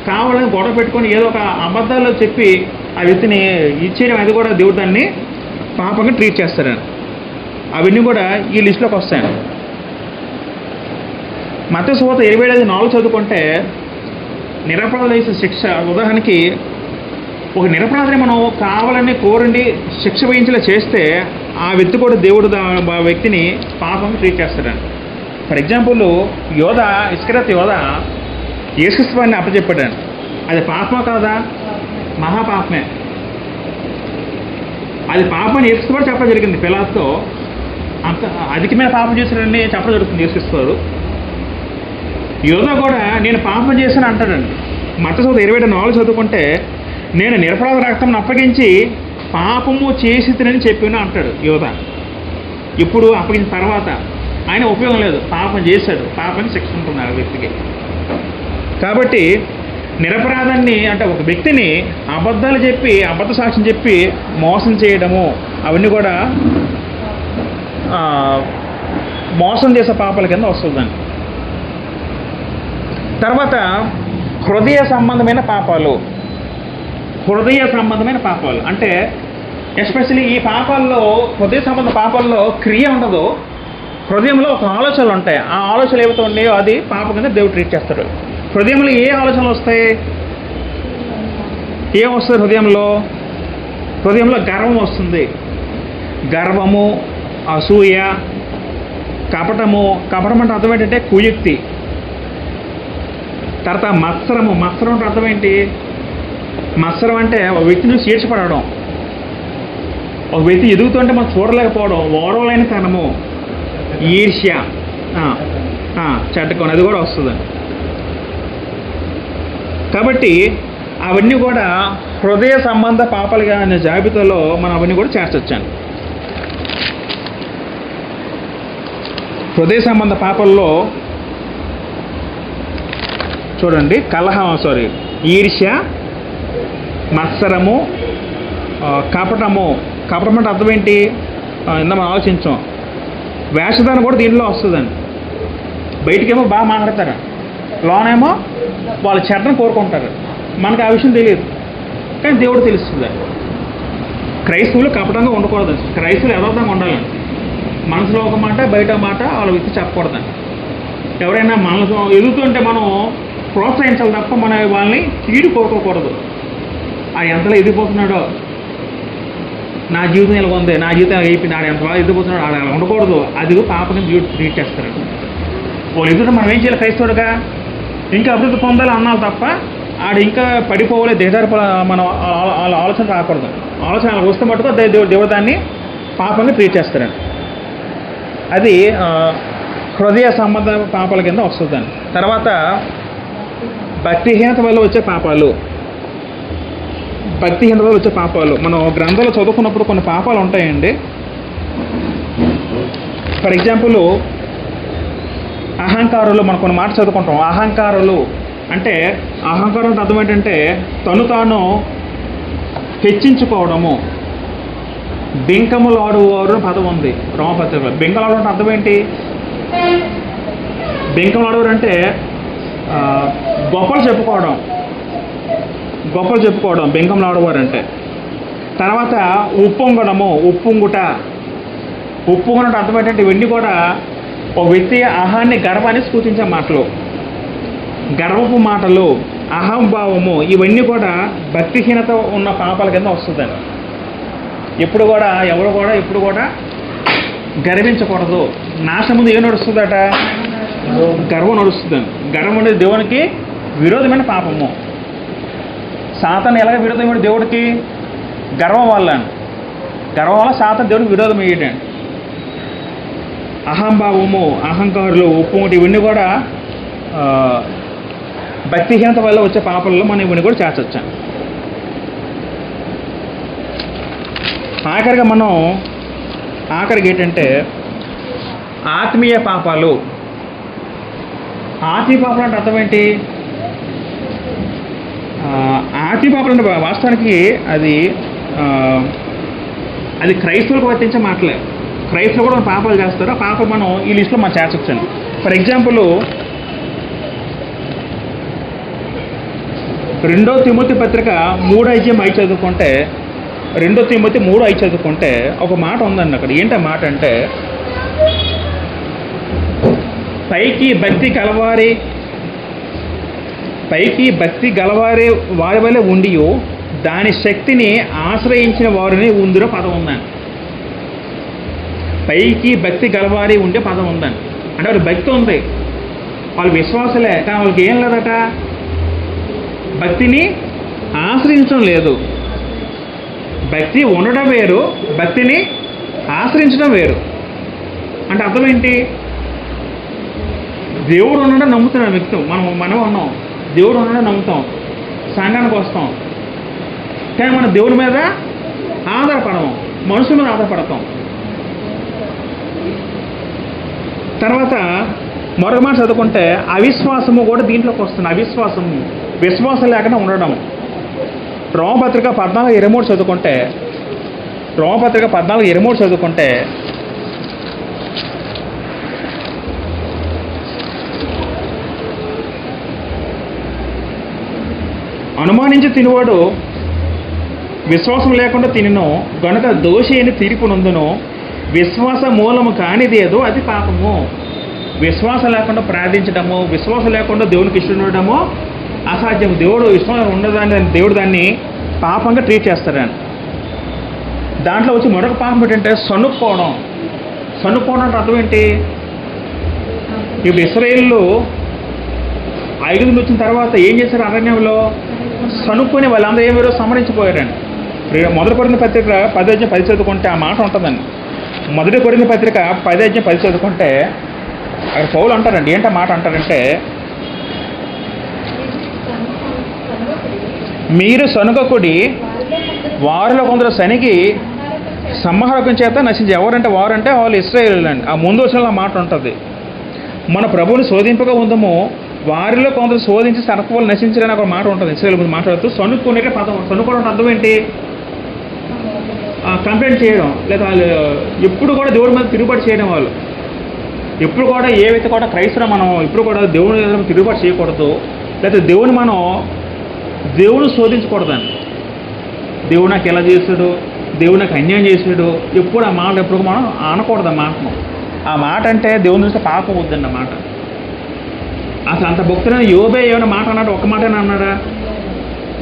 కావాలని గొడవ పెట్టుకొని ఏదో ఒక అబద్ధాలు చెప్పి ఆ వ్యక్తిని ఇచ్చేయడం, అది కూడా దేవుడు దాన్ని పాపంగా ట్రీట్ చేస్తారని. అవన్నీ కూడా ఈ లిస్టులోకి వస్తాయండి. మత్తయి సువార్త 27:4 చదువుకుంటే నిరపరాధులు వేసే శిక్ష, ఉదాహరణకి ఒక నిరపరాధిని మనం కావాలని కోరండి శిక్ష వేయించేలా చేస్తే ఆ వ్యక్తి కూడా దేవుడు ఆ వ్యక్తిని పాపంగా ట్రీట్ చేస్తాడండి. ఫర్ ఎగ్జాంపుల్ ఇస్కరియోతు యోధ యేసుక్రీస్తు వారిని అప్పచెప్పాడండి. అది పాపమా కాదా? మహాపాపమే. అది పాపని యేసుక్రీస్తు వారు చెప్పడం జరిగింది. పిలాతుతో అంత అధికమైన పాపం చేశాడని చెప్పడం జరుగుతుంది యేసుక్రీస్తు వారు. యోధ కూడా నేను పాపం చేశాను అంటాడండి. మత్తయి 27:4 చదువుకుంటే నేను నిరపరాధ రక్తం అప్పగించి పాపము చేసి తినని చెప్పాను అంటాడు యోధ. ఇప్పుడు అప్పగించిన తర్వాత ఆయన ఉపయోగం లేదు, పాపం చేశాడు, పాపాన్ని శిక్ష ఉంటుంది ఆ వ్యక్తికి. కాబట్టి నిరపరాధాన్ని అంటే ఒక వ్యక్తిని అబద్ధాలు చెప్పి అబద్ధ సాక్ష్యం చెప్పి మోసం చేయడము అవన్నీ కూడా మోసం చేసే పాపాల కింద వస్తుందండి. తర్వాత హృదయ సంబంధమైన పాపాలు అంటే ఎస్పెషల్లీ ఈ పాపాల్లో హృదయ సంబంధ పాపాల్లో క్రియ ఉండదు, హృదయంలో ఒక ఆలోచనలు ఉంటాయి. ఆ ఆలోచనలు ఏవైతే ఉన్నాయో అది పాపం కింద దేవుడు ట్రీట్ చేస్తాడు. హృదయంలో ఏ ఆలోచనలు వస్తాయి? ఏమొస్తుంది హృదయంలో గర్వం వస్తుంది. గర్వము, అసూయ, కపటం అంటే అర్థం ఏంటంటే కుయుక్తి. తర్వాత మత్సరం అంటే అర్థం ఏంటి? మత్సరం అంటే ఒక వ్యక్తిని ఈర్ష్యపడడం, ఒక వ్యక్తి ఎదుగుతుంటే మనం చూడలేకపోవడం, ఓర్వలేని తనము, ఈర్ష్య, చెడ్డకోణం, అది కూడా వస్తుందండి. కాబట్టి అవన్నీ కూడా హృదయ సంబంధ పాపాలుగా అనే జాబితాలో మనం అవన్నీ కూడా చేర్చొచ్చాను. హృదయ సంబంధ పాపాల్లో చూడండి, ఈర్ష్య, మత్సరము, కపటం అంటే అర్థం ఏంటి? ఇందా మనం ఆలోచించాం. వేషధారణ కూడా దీంట్లో వస్తుందండి. బయటికేమో బాగా మాట్లాడతారు, లోనేమో వాళ్ళ చెడ్డను కోరుకుంటారు. మనకు ఆ విషయం తెలియదు, కానీ దేవుడు తెలుస్తుంది. క్రైస్తవులు కపటంగా ఉండకూడదు, క్రైస్తవులు యథార్థంగా ఉండాలండి. మనసులో ఒక మాట బయట ఒక మాట వాళ్ళ వ్యక్తి చెప్పకూడదండి. ఎవరైనా మనసు ఎదుగుతుంటే మనం ప్రోత్సహించాలి తప్ప మన వాళ్ళని కీడు కోరుకోకూడదు. ఆ ఎంతలో ఎదిగిపోతున్నాడో, నా జీవితం ఇలా ఉంది, నా జీవితం అయిపోయింది, ఆడ ఎంత బాగా ఎదిగిపోతున్నాడు, ఆడ అలా ఉండకూడదు. అది పాపని ట్రీట్ చేస్తారు. వాళ్ళు ఎదుగుతుంటే మనం ఏం చేయాలి? క్రైస్తవుడుగా ఇంకా అభివృద్ధి పొందాలి అన్నాలి తప్ప ఆడ ఇంకా పడిపోవాలి, దిగజారిపోవాలి మనం ఆలోచన రాకూడదు. ఆలోచన వస్తే మటుకు దేవుడు దాన్ని పాపంగా ట్రీట్ చేస్తారండి. అది హృదయ సంబంధ పాపాల కింద వస్తుందండి. తర్వాత భక్తిహీనత వల్ల వచ్చే పాపాలు. భక్తిహీనత వల్ల వచ్చే పాపాలు మనం గ్రంథాలు చదువుకున్నప్పుడు కొన్ని పాపాలు ఉంటాయండి. ఫర్ ఎగ్జాంపుల్ అహంకారులు, మనం కొన్ని మాట చదువుకుంటాం. అహంకారులు అంటే, అహంకారం అంటే అర్థం ఏంటంటే తను తాను హెచ్చించుకోవడము. బింకములాడువారు పదం ఉంది రోమపత్రికలో. బింకలాడు అంటే అర్థం ఏంటి? బింకములాడువారు అంటే గొప్పలు చెప్పుకోవడం, గొప్పలు చెప్పుకోవడం బింకములాడువారు అంటే. తర్వాత ఉప్పొంగడము, ఉప్పొంగుట. ఉప్పొంగుట అంటే అర్థం ఏంటంటే ఇవన్నీ కూడా ఒక వ్యక్తి అహాన్ని గర్వాన్ని సూచించే మాటలు, గర్వపు మాటలు, అహంభావము, ఇవన్నీ కూడా భక్తిహీనత ఉన్న పాపాల కింద వస్తుందండి. ఎప్పుడు కూడా ఎవరు కూడా ఎప్పుడు కూడా గర్వించకూడదు. నాశనం ముందు ఏం నడుస్తుందట? గర్వం నడుస్తుందండి. గర్వం అనేది దేవునికి విరోధమైన పాపము. సాతాను ఎలాగ విరోధమైన దేవుడికి? గర్వం వల్ల. గర్వం వల్ల సాతాను దేవుడికి విరోధం అయ్యేటండి. అహంభావము, అహంకారులు, ఉప్పొంగుట, ఇవన్నీ కూడా భక్తిహీనత వల్ల వచ్చే పాపల్లో మనం ఇవన్నీ కూడా చేర్చొచ్చాం. ఆఖరికి ఏంటంటే ఆత్మీయ పాపాలు. ఆత్మీయ పాపాలు అంటే అర్థం ఏంటి? ఆత్మీయ పాపాలు అంటే వాస్తవానికి అది క్రైస్తవులకు వర్తించే మాటలే. క్రైస్తవులు కూడా పాపాలు చేస్తారు. ఆ పాపలు మనం ఈ లిస్టులో మనం చేర్చొచ్చాను. ఫర్ ఎగ్జాంపుల్ 2 తిమోతి పత్రిక 3:5 చదువుకుంటే, 2 తిమోతి 3:5 చదువుకుంటే ఒక మాట ఉందండి అక్కడ. ఏంటి ఆ మాట అంటే, పైకి భక్తి గలవారి వారి వలె ఉండి దాని శక్తిని ఆశ్రయించిన వారిని ఉందిరో పదం ఉందండి. పైకి భక్తి గలవారి ఉండే పదం ఉందండి. అంటే వాళ్ళకి భక్తి ఉంది, వాళ్ళు విశ్వాసలే, కానీ వాళ్ళకి ఏం లేదట? భక్తిని ఆశ్రయించడం లేదు. భక్తి ఉండడం వేరు, భక్తిని ఆశ్రయించడం వేరు. అంటే అర్థం ఏంటి? దేవుడు ఉండడం నమ్ముతున్నాం వ్యక్తి, మనం ఉన్నాం, దేవుడు ఉండడం నమ్ముతాం, సంఘానికి వస్తాం, కానీ మన దేవుడి మీద ఆధారపడము, మనుషుల మీద ఆధారపడతాం. తర్వాత మరొక మాట చదువుకుంటే అవిశ్వాసము కూడా దీంట్లోకి వస్తుంది. విశ్వాసం లేకుండా ఉండడం. రోమపత్రిక 14:23 చదువుకుంటే, అనుమానించి తినువాడు విశ్వాసం లేకుండా తినను గనుక దోషి అని తీర్పు నందును. విశ్వాస మూలము కానిదేదో అది పాపము. విశ్వాసం లేకుండా ప్రార్థించడము, విశ్వాసం లేకుండా దేవునికి ఇష్టం ఉండడము అసాధ్యం. దేవుడు ఇష్టం ఉండదాన్ని దేవుడు దాన్ని పాపంగా ట్రీట్ చేస్తాడని. దాంట్లో వచ్చి మరొక పాపం ఏంటంటే సనుక్కోవడం. అంటే అర్థం ఏంటి? ఇప్పుడు ఇశ్రాయేలు ఐగుప్తు వచ్చిన తర్వాత ఏం చేశారు? అరణ్యంలో సనుక్కొని వాళ్ళందరూ ఏమో సంహరించిపోయారండి. మొదటి కొరింథీ పత్రిక 10:10 చదువుకుంటే ఆ మాట ఉంటుందండి. మొదటి కొరింథీ పత్రిక 10:10 చదువుకుంటే అక్కడ పౌలు అంటారండి. ఏంటో మాట అంటారంటే, మీరు సనుగకుడి, వారిలో కొందరు సనిగి సంహారకం చేత నశించి. ఎవరంటే వారంటే వాళ్ళు ఇశ్రాయేలీయులు అండి. ఆ ముందు వచ్చిన మాట ఉంటుంది, మన ప్రభువుని శోధింపగా ఉందము, వారిలో కొందరు శోధించి సర్పవాళ్ళు నశించారని ఒక మాట ఉంటుంది. ఇశ్రాయేలు ముందు మాట్లాడుతూ సనుక్కునే పదం. సనుక్కోవడం అర్థం ఏంటి? కంప్లైంట్ చేయడం, లేదా వాళ్ళు ఎప్పుడు కూడా దేవుడి మీద తిరుగుబాటు చేయడం. వాళ్ళు ఎప్పుడు కూడా ఏవైతే కూడా క్రైస్తవ మనం ఎప్పుడు కూడా దేవుని ఎదురు తిరుగుబాటు చేయకూడదు, లేకపోతే దేవుని శోధించకూడదండి. దేవుడు నాకు ఎలా చేశాడు, దేవుడు నాకు అన్యాయం చేశాడు, ఎప్పుడు ఆ మాట ఎప్పుడు మనం అనకూడదు. ఆ మాట అంటే దేవుని చూస్తే పాపం వద్దండి ఆ మాట. అసలు అంత భక్తుడైన యోబే ఏమైనా మాట అన్నాడు, ఒక్క మాటనే అన్నాడా?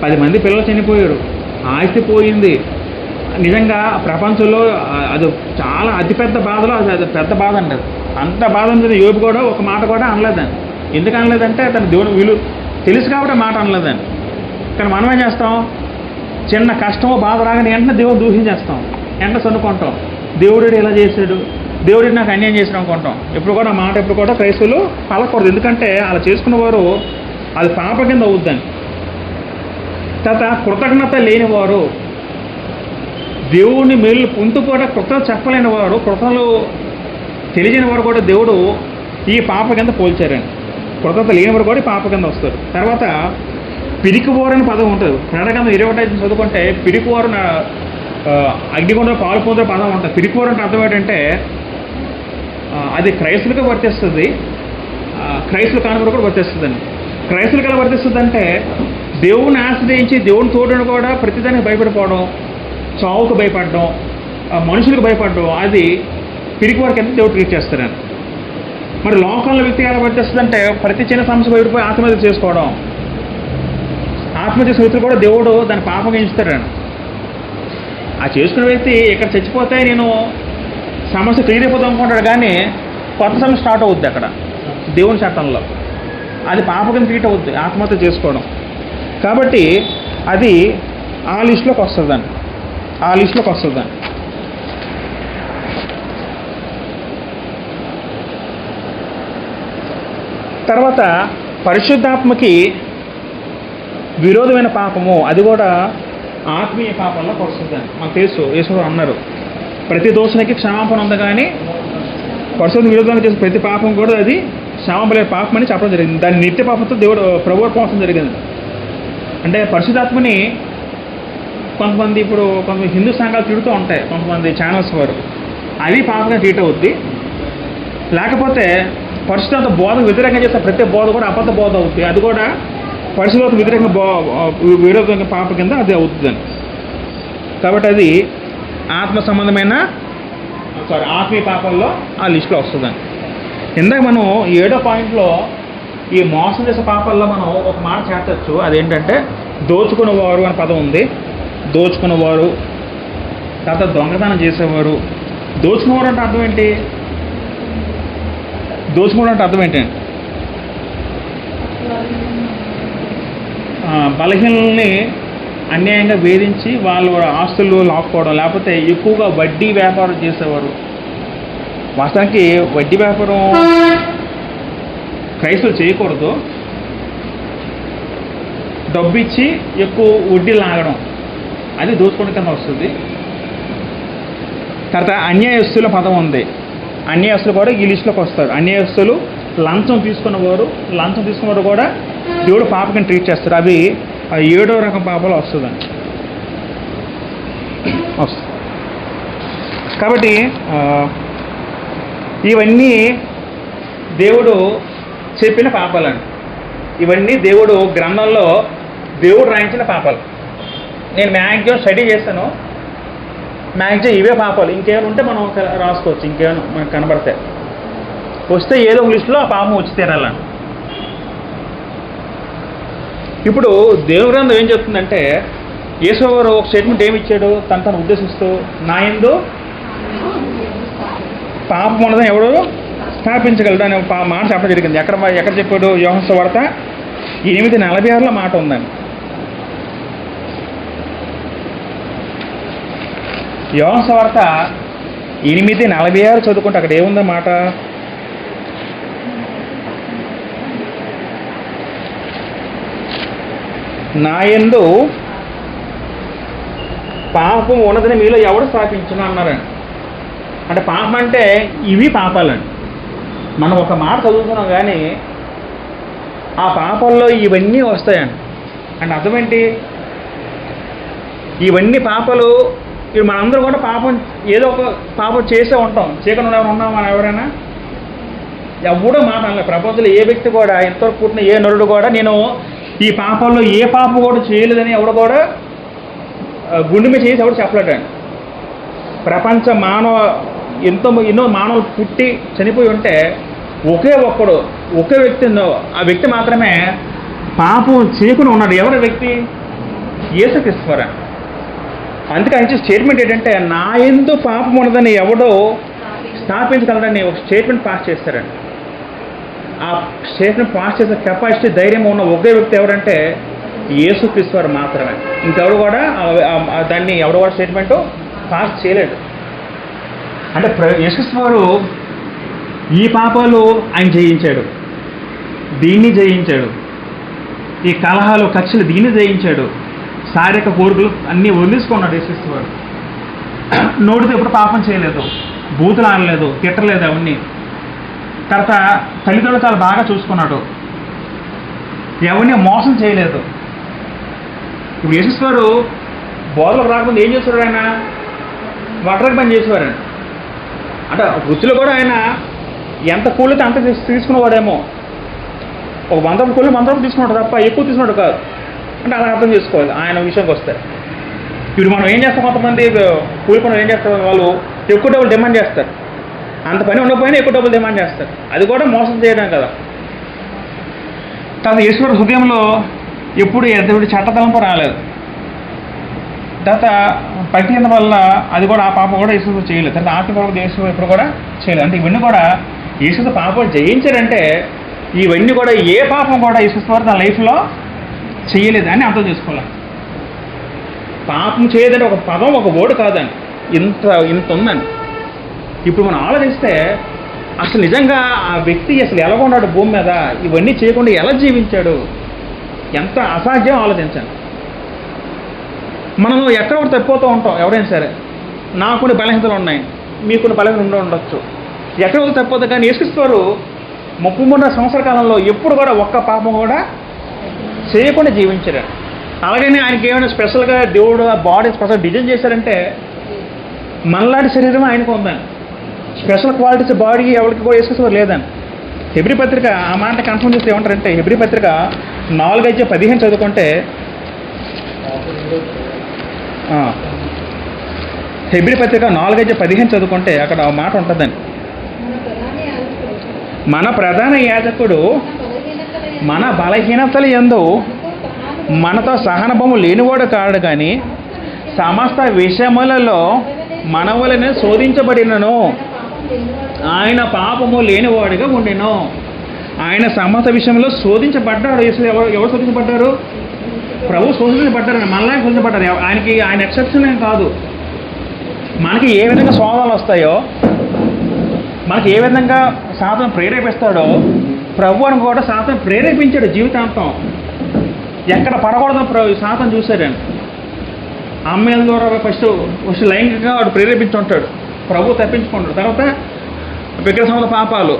10 మంది పిల్లలు చనిపోయారు, ఆస్తి పోయింది. నిజంగా ప్రపంచంలో అది చాలా అతిపెద్ద బాధలో అది పెద్ద బాధ అండి. అంత బాధ ఉంది. యోబు కూడా ఒక మాట కూడా అనలేదండి. ఎందుకు అనలేదంటే తన దేవుని విలువ తెలుసు కాబట్టి మాట అనలేదండి. కానీ మనం ఏం చేస్తాం, చిన్న కష్టమో బాధ రాగానే వెంటనే దేవుడు దూషించేస్తాం, వెంటనే సొన్నుకుంటాం. దేవుడు ఇలా చేశాడు, దేవుడు నాకు అన్యాయం చేసిన అనుకుంటాం. ఎప్పుడు కూడా మాట ఎప్పుడు కూడా క్రైస్తవులు పలకూడదు. ఎందుకంటే అలా చేసుకున్నవారు అది పాప కింద అవుద్దని. తర్వాత కృతజ్ఞత లేనివారు, దేవుని మేలు పొందు కూడా కృతజ్ఞత చెప్పలేని వారు, కృతజ్ఞతలు తెలియని వారు కూడా దేవుడు ఈ పాప కింద పోల్చారండి. కృతజ్ఞత లేని వారు కూడా పాప కింద వస్తారు. తర్వాత పిరికివారు అనే పదం ఉంటుంది. కన్నడగంలో 21 చదువుకుంటే పిరికివారు అగ్నిగుండ పాలు పొందే పదం ఉంటుంది. పిరికివారు అంటే అర్థం ఏంటంటే అది క్రైస్తులకు వర్తిస్తుంది, క్రైస్తులు కాని కూడా వర్తిస్తుందండి. క్రైస్తులకు ఎలా వర్తిస్తుంది అంటే దేవుని ఆశ్రయించి దేవుని తోడును కూడా ప్రతిదానికి భయపడిపోవడం, చావుకు భయపడడం, మనుషులకు భయపడడం, అది పిరికి వారికి ఎంత దేవుడు ట్రీట్ చేస్తారని. మరి లోకంలో వ్యక్తి ఎలా వర్తిస్తుంది అంటే ప్రతి చిన్న సమస్య భయపడిపోయి ఆత్మహత్య చేసుకోవడం, ఆత్మహత్య వ్యక్తులు కూడా దేవుడు దాన్ని పాపంగా ఎంచుతారని. ఆ చేసుకునే వ్యక్తి ఇక్కడ చచ్చిపోతే నేను సమస్య క్లియర్ అయిపోతాం అనుకుంటాడు, కానీ కొత్త సమస్య స్టార్ట్ అవుద్ది అక్కడ దేవుని చట్టంలో. అది పాప కింద ట్రీట్ అవుద్ది ఆత్మహత్య చేసుకోవడం. కాబట్టి అది ఆ లిస్టులోకి వస్తుందండి. తర్వాత పరిశుద్ధాత్మకి విరోధమైన పాపము, అది కూడా ఆత్మీయ పాపంలోకి వస్తుందండి. మనకు తెలుసు, యేసు అన్నారు ప్రతి దోషునికి క్షమాపణ ఉంది, కానీ పరిశుద్ధ విరోధంగా చేసిన ప్రతి పాపం కూడా అది క్షమాపణ పాపం అని చెప్పడం జరిగింది. దాన్ని నిత్య పాపంతో దేవుడు ప్రభువు కోసం జరిగింది. అంటే పరిశుద్ధాత్మని కొంతమంది హిందూ సంఘాలు తిడుతూ ఉంటాయి, కొంతమంది ఛానల్స్ వారు, అది పాపంగా ట్రీట్ అవుద్ది. లేకపోతే పరిశుద్ధాత్మ బోధకు వ్యతిరేకంగా చేస్తే ప్రతి బోధ కూడా అబద్ధ బోధ అవుతుంది, అది కూడా పరిశుద్ధాత్మ విరోధంగా పాప కింద అది అవుతుందని. కాబట్టి అది ఆత్మీయ పాపంలో ఆ లిస్టులో వస్తుందండి. ఇందాక మనం 7వ పాయింట్లో ఈ మోసం చేసే పాపాల్లో మనం ఒక మాట చేర్చచ్చు. అదేంటంటే దోచుకునేవారు అనే పదం ఉంది. దోచుకునేవారు, తర్వాత దొంగతనం చేసేవారు. దోచుకునేవారు అంటే అర్థం ఏంటి? బలహీనల్ని అన్యాయంగా వేధించి వాళ్ళ ఆస్తులు లాక్కోవడం, లేకపోతే ఎక్కువగా వడ్డీ వ్యాపారం చేసేవారు. వాస్తవానికి వడ్డీ వ్యాపారం క్రైస్తవులు చేయకూడదు. డబ్బు ఇచ్చి ఎక్కువ వడ్డీ లాగడం, అది దోచుకోవడం కింద వస్తుంది. తర్వాత అన్యాయస్తుల పదం ఉంది. అన్యాయస్తులు కూడా ఈ లిస్టులోకి వస్తారు. అన్యాయస్తులు, లంచం తీసుకున్నవారు కూడా దేవుడు పాపకని ట్రీట్ చేస్తారు. అవి 7వ రకం పాపలో వస్తుందండి. కాబట్టి ఇవన్నీ దేవుడు చెప్పిన పాపాలండి. ఇవన్నీ దేవుడు గ్రంథంలో దేవుడు రాయించిన పాపాలు. నేను మ్యాక్సిమం స్టడీ చేస్తాను, మ్యాక్సిమం ఇవే పాపాలు. ఇంకేమైనా ఉంటే మనం రాసుకోవచ్చు, ఇంకేమైనా మనకు కనబడతాయి. వస్తే ఏదో ఒక లిస్టులో ఆ పాపం వచ్చి తీరాలండి. ఇప్పుడు దేవుని గ్రంథం ఏం చెప్తుందంటే, యేసు గారు ఒక స్టేట్మెంట్ ఏమి ఇచ్చాడు, తను ఉద్దేశిస్తూ, నా యందు పాపం ఉన్నదని ఎవడు స్థాపించగలడు అనే మాట చెప్పడం జరిగింది. ఎక్కడ చెప్పాడు? యోహాను సువార్త 8:46లో మాట ఉందండి. యోహాను సువార్త 8:46 చదువుకుంటే అక్కడ ఏముందో మాట, నా యందు పాపం ఉన్నదని మీలో ఎవడు స్థాపించును అన్నారండి. అంటే పాపం అంటే ఇవి పాపాలండి. మనం ఒక మాట చదువుతున్నాం, కానీ ఆ పాపాల్లో ఇవన్నీ వస్తాయండి. అంటే అర్థం ఏంటి? ఇవన్నీ పాపాలు. ఇప్పుడు మనందరూ కూడా పాపం ఏదో ఒక పాపం చేసే ఉంటాం. చేయకుండా ఉన్నాం మనం ఎవరైనా? ఎవడో మాట అనలేదు. ప్రపంచంలో ఏ వ్యక్తి కూడా ఎంతవరకు పుట్టిన ఏ నరుడు కూడా నేను ఈ పాపంలో ఏ పాపం కూడా చేయలేదని ఎవడు కూడా గుండె మీద చేసి ఎవడు చెప్పలేడండి. ప్రపంచ మానవ ఎన్నో మానవులు పుట్టి చనిపోయి ఉంటే ఒకే వ్యక్తి ఆ వ్యక్తి మాత్రమే పాపం చేయకుండా ఉన్నాడు. ఎవరి వ్యక్తి? యేసుక్రీస్తు. అందుకే ఆయన స్టేట్మెంట్ ఏంటంటే, నా యందు పాపం ఉన్నదని ఎవడో స్థాపించగలడని ఒక స్టేట్మెంట్ పాస్ చేస్తారండి. ఆ స్టేట్మెంట్ పాస్ చేసే కెపాసిటీ, ధైర్యం ఉన్న ఒకే వ్యక్తి ఎవరంటే యేసుక్రీస్తు వారు మాత్రమే. ఇంకెవరు కూడా దాన్ని ఎవరు కూడా స్టేట్మెంట్ పాస్ చేయలేడు. అంటే యేసుక్రీస్తు వారు ఈ పాపాలు ఆయన జయించాడు, దీన్ని జయించాడు, ఈ కలహాలు కక్షలు దీన్ని జయించాడు, శారీరక కోరికలు అన్నీ వదిలేసుకున్నాడు యేసుక్రీస్తు వారు. నోటితో ఎప్పుడు పాపం చేయలేదు, బూతులు ఆడలేదు, తిట్టలేదు అవన్నీ. తర్వాత తల్లిదండ్రులు చాలా బాగా చూసుకున్నాడు, ఎవరిని మోసం చేయలేదు. ఇప్పుడు యేసుక్రీస్తు వారు బోధలకు రాకముందు ఏం చేసేవాడు? ఆయన వడ్రంగి పని చేసేవారండి. అంటే వృత్తిలో కూడా ఆయన ఎంత కూలితే అంత తీసుకునేవాడేమో. ఒక 100 కూలి 100 తీసుకున్నాడు తప్ప ఎక్కువ తీసుకున్నాడు కాదు. అంటే అలా అర్థం చేసుకోవాలి ఆయన విషయానికి వస్తే. ఇప్పుడు మనం ఏం చేస్తాం, కొంతమంది కూలి పనులు ఏం చేస్తారు, వాళ్ళు ఎక్కువ డబ్బులు డిమాండ్ చేస్తారు. అంత పని ఉండకపోయినా ఎక్కువ డబ్బులు డిమాండ్ చేస్తారు. అది కూడా మోసం చేయడం కదా. తర్వాత ఈశ్వరుడు హృదయంలో ఎప్పుడు ఎటువంటి చట్టతలంపు రాలేదు. తర్వాత పట్టిన వల్ల అది కూడా ఆ పాపం కూడా ఈశ్వరుడు చేయలేదు. తర్వాత ఆత్మపూర్వక ఈశ్వరుడు ఎప్పుడు కూడా చేయలేదు. అంటే ఇవన్నీ కూడా ఈశ్వరుడు పాపం జయించారంటే ఇవన్నీ కూడా ఏ పాపం కూడా ఈశ్వరుడు వారు తన లైఫ్లో చేయలేదు అని అర్థం చేసుకోవాలి. పాపం చేయదంటే ఒక పదం, ఒక వర్డ్ కాదండి, ఇంత ఉందండి. ఇప్పుడు మనం ఆలోచిస్తే అసలు నిజంగా ఆ వ్యక్తి అసలు ఎలా ఉన్నాడు భూమి మీద, ఇవన్నీ చేయకుండా ఎలా జీవించాడు, ఎంత అసాధ్యం ఆలోచించండి. మనం ఎక్కడ ఒకటి తప్పిపోతూ ఉంటాం. ఎవరైనా సరే, నాకు కొన్ని బలహీనతలు ఉన్నాయి, మీకు కొన్ని బలహీనతలు ఉండవచ్చు, ఎక్కడ ఒకటి తప్పిపోతే. కానీ యేసుక్రీస్తు వారు 33 సంవత్సరాల కాలంలో ఎప్పుడు కూడా ఒక్క పాపం కూడా చేయకుండా జీవించారు. అలాగని ఆయనకి ఏమైనా స్పెషల్గా దేవుడు బాడీ స్పెషల్ డిజైన్ చేశారంటే, మనలాంటి శరీరం ఆయనకు ఉందని, స్పెషల్ క్వాలిటీస్ బాడీ ఎవరికి కూడా యేసుక్రీస్తు లేదని. హెబ్రీ పత్రిక ఆ మాట కన్ఫర్మ్ చేస్తే ఏమంటారంటే, హెబ్రీ పత్రిక 4:15 చదువుకుంటే, హెబ్రీ పత్రిక 4:15 చదువుకుంటే అక్కడ ఆ మాట ఉంటుందండి. మన ప్రధాన యాజకుడు మన బలహీనతలు యందు మనతో సహనభము లేనివాడు కాడు, కానీ సమస్త విషయములలో మన వలన శోధించబడినను ఆయన పాపము లేనివాడిగా ఉండెను. ఆయన సమస్త విషయంలో శోధించబడ్డాడు. ఎవరు శోధించబడ్డారు? ప్రభు శోధించబడ్డారు. మనలా శోధించబడ్డారు. ఆయన ఎక్సెప్షన్ ఏం కాదు. మనకి ఏ విధంగా శోధనలు వస్తాయో, మనకి ఏ విధంగా సాతాను ప్రేరేపిస్తాడో, ప్రభు అని కూడా సాతాను ప్రేరేపించాడు జీవితాంతం. ఎక్కడ పడకూడదు సాతాను చూశాడండి. అమ్మాయిల ద్వారా ఫస్ట్ లైంగికంగా వాడు ప్రేరేపించుంటాడు, ప్రభు తప్పించుకుంటాడు. తర్వాత విగ్రహ సంబంధ పాపాలు,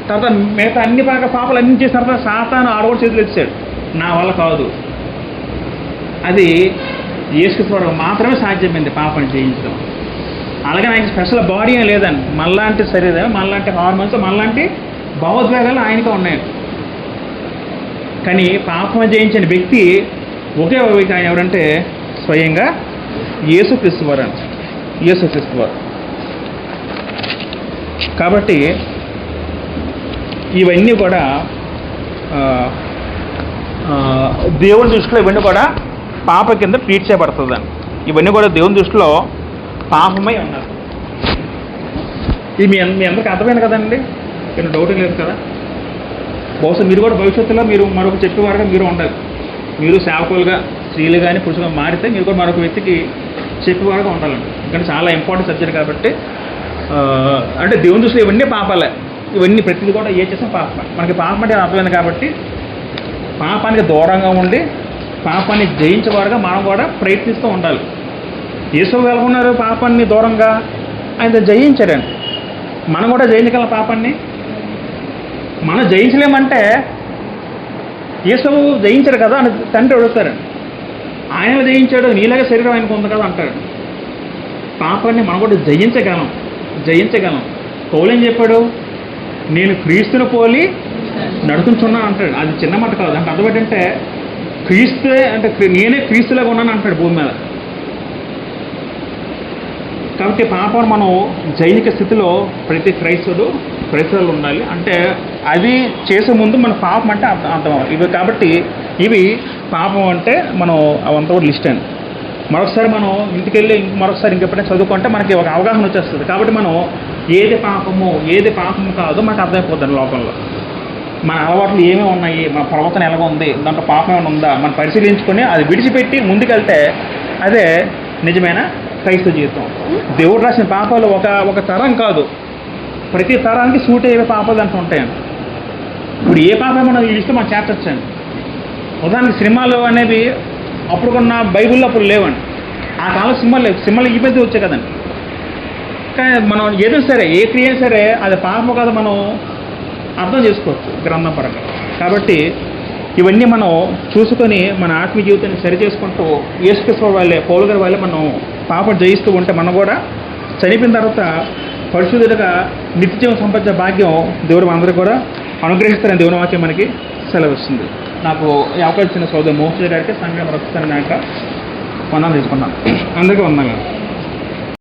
తర్వాత మిగతా అన్ని పాపాలు అన్ని చేసిన తర్వాత సాతాను ఆడవాడు చేతులు ఇచ్చాడు. నా వల్ల కాదు, అది యేసుక్రీస్తు మాత్రమే సాధ్యమైంది పాపాన్ని జయించడం. అలాగే ఆయనకి స్పెషల్ బాడీ ఏం లేదండి. మనలాంటి శరీరం, మనలాంటి హార్మోన్స్, మనలాంటి భావోద్వేగాలు ఆయనగా ఉన్నాయి. కానీ పాపం జయించిన వ్యక్తి ఒకే వ్యక్తి, ఆయన ఎవరంటే స్వయంగా యేసుక్రీస్తు వారు అండి. యేసుక్రీస్తు వారు. కాబట్టి ఇవన్నీ కూడా దేవుని దృష్టిలో ఇవన్నీ కూడా పాప కింద ట్రీట్ చేయబడుతుందండి. ఇవన్నీ కూడా దేవుని దృష్టిలో పాపమై ఉన్నారు. ఇది మీ అందరికీ అర్థమైంది కదండి, ఏమైనా డౌట్ లేదు కదా. బహుశా మీరు కూడా భవిష్యత్తులో మీరు మరొక చెప్పేవారుగా మీరు ఉండాలి. మీరు సేవకులుగా, స్త్రీలు కానీ పురుషులుగా మారితే మీరు కూడా మరొక వ్యక్తికి చెప్పేవారుగా ఉండాలండి. ఎందుకంటే చాలా ఇంపార్టెంట్ సబ్జెక్ట్ కాబట్టి. అంటే దేవుని దృష్టిలో ఇవన్నీ పాపాలే. ఇవన్నీ ప్రతిదీ కూడా ఏ చేసిన పాపం. మనకి పాపం అంటే అర్థమైంది కాబట్టి పాపానికి దూరంగా ఉండి పాపాన్ని జయించేవారుగా మనం కూడా ప్రయత్నిస్తూ ఉండాలి. యేసు వెళ్తున్నారు పాపాన్ని దూరంగా, ఆయన జయించారండి. మనం కూడా జయించగలం పాపాన్ని. మనం జయించలేమంటే యేసు జయించారు కదా అని తండ్రి అడుగుతారండి. ఆయన జయించాడు, నీలాగా శరీరం ఆయనకు ఉంది కదా అంటాడు. పాపాన్ని మనం కూడా జయించగలం. పౌలు ఏం చెప్పాడు? నేను క్రీస్తుని పోలి నడుచుచున్నాను అంటాడు. అది చిన్న మాట కాదు. అంటే అర్థం ఏంటంటే క్రీస్తే అంటే నేనే క్రీస్తులాగా ఉన్నాను అంటాడు భూమి మీద. కాబట్టి పాపం మనం జైనిక స్థితిలో ప్రతి క్రైస్తవులు ఉండాలి. అంటే అది చేసే ముందు మన పాపం అంటే అర్థం ఇవి. కాబట్టి ఇవి పాపం అంటే మనం అవంతా కూడా లిస్ట్ అని మరొకసారి మనం ఇంటికెళ్ళి మరొకసారి ఇంకెప్పుడైనా చదువుకుంటే మనకి ఒక అవగాహన వచ్చేస్తుంది. కాబట్టి మనం ఏది పాపము కాదో మనకు అర్థమైపోతుంది. లోకంలో మన అలవాట్లు ఏమేమి ఉన్నాయి, మన ప్రవర్తన ఎలాగ ఉంది, దాంట్లో పాపం ఏమైనా ఉందా మనం పరిశీలించుకొని అది విడిచిపెట్టి ముందుకెళ్తే అదే నిజమైన క్రైస్తవ జీవితం. దేవుడు రాసిన పాపాలు ఒక తరం కాదు, ప్రతి తరానికి సూట్ అయ్యే పాపాలు దాంట్లో ఉంటాయండి. ఇప్పుడు ఏ పాపం మనం ఈ లిస్టు మనం చేర్చొచ్చండి. ఉదాహరణకి సినిమాలు అనేవి అప్పుడు కొన్న బైబిల్లో అప్పుడు లేవండి. ఆ కాలంలో సినిమాలు ఈ పెద్ద వచ్చాయి కదండి. కానీ మనం ఏదో సరే ఏ క్రియ సరే అది పాపం కాదు మనం అర్థం చేసుకోవచ్చు గ్రంథం పరంగా. కాబట్టి ఇవన్నీ మనం చూసుకొని మన ఆత్మీయ జీవితాన్ని సరి చేసుకుంటూ యేసుక్రీస్తు వాళ్ళే పౌలు గారి వాళ్ళే మనం పాపం జయిస్తూ ఉంటే మనం కూడా చనిపోయిన తర్వాత పరిశుద్ధుడిగా నిత్యజీవం సంపాదించే భాగ్యం దేవుడు మనందరికీ కూడా అనుగ్రహిస్తారని దేవుని వాక్యం మనకి సెలవిస్తుంది. నాకు ఈ అవకాశం ఇచ్చిన సోదరు మోహన్ గారికి సంఘం రక్షిస్తారని నాక వందనాలు తీసుకున్నాను. అందరికీ వందనాలు.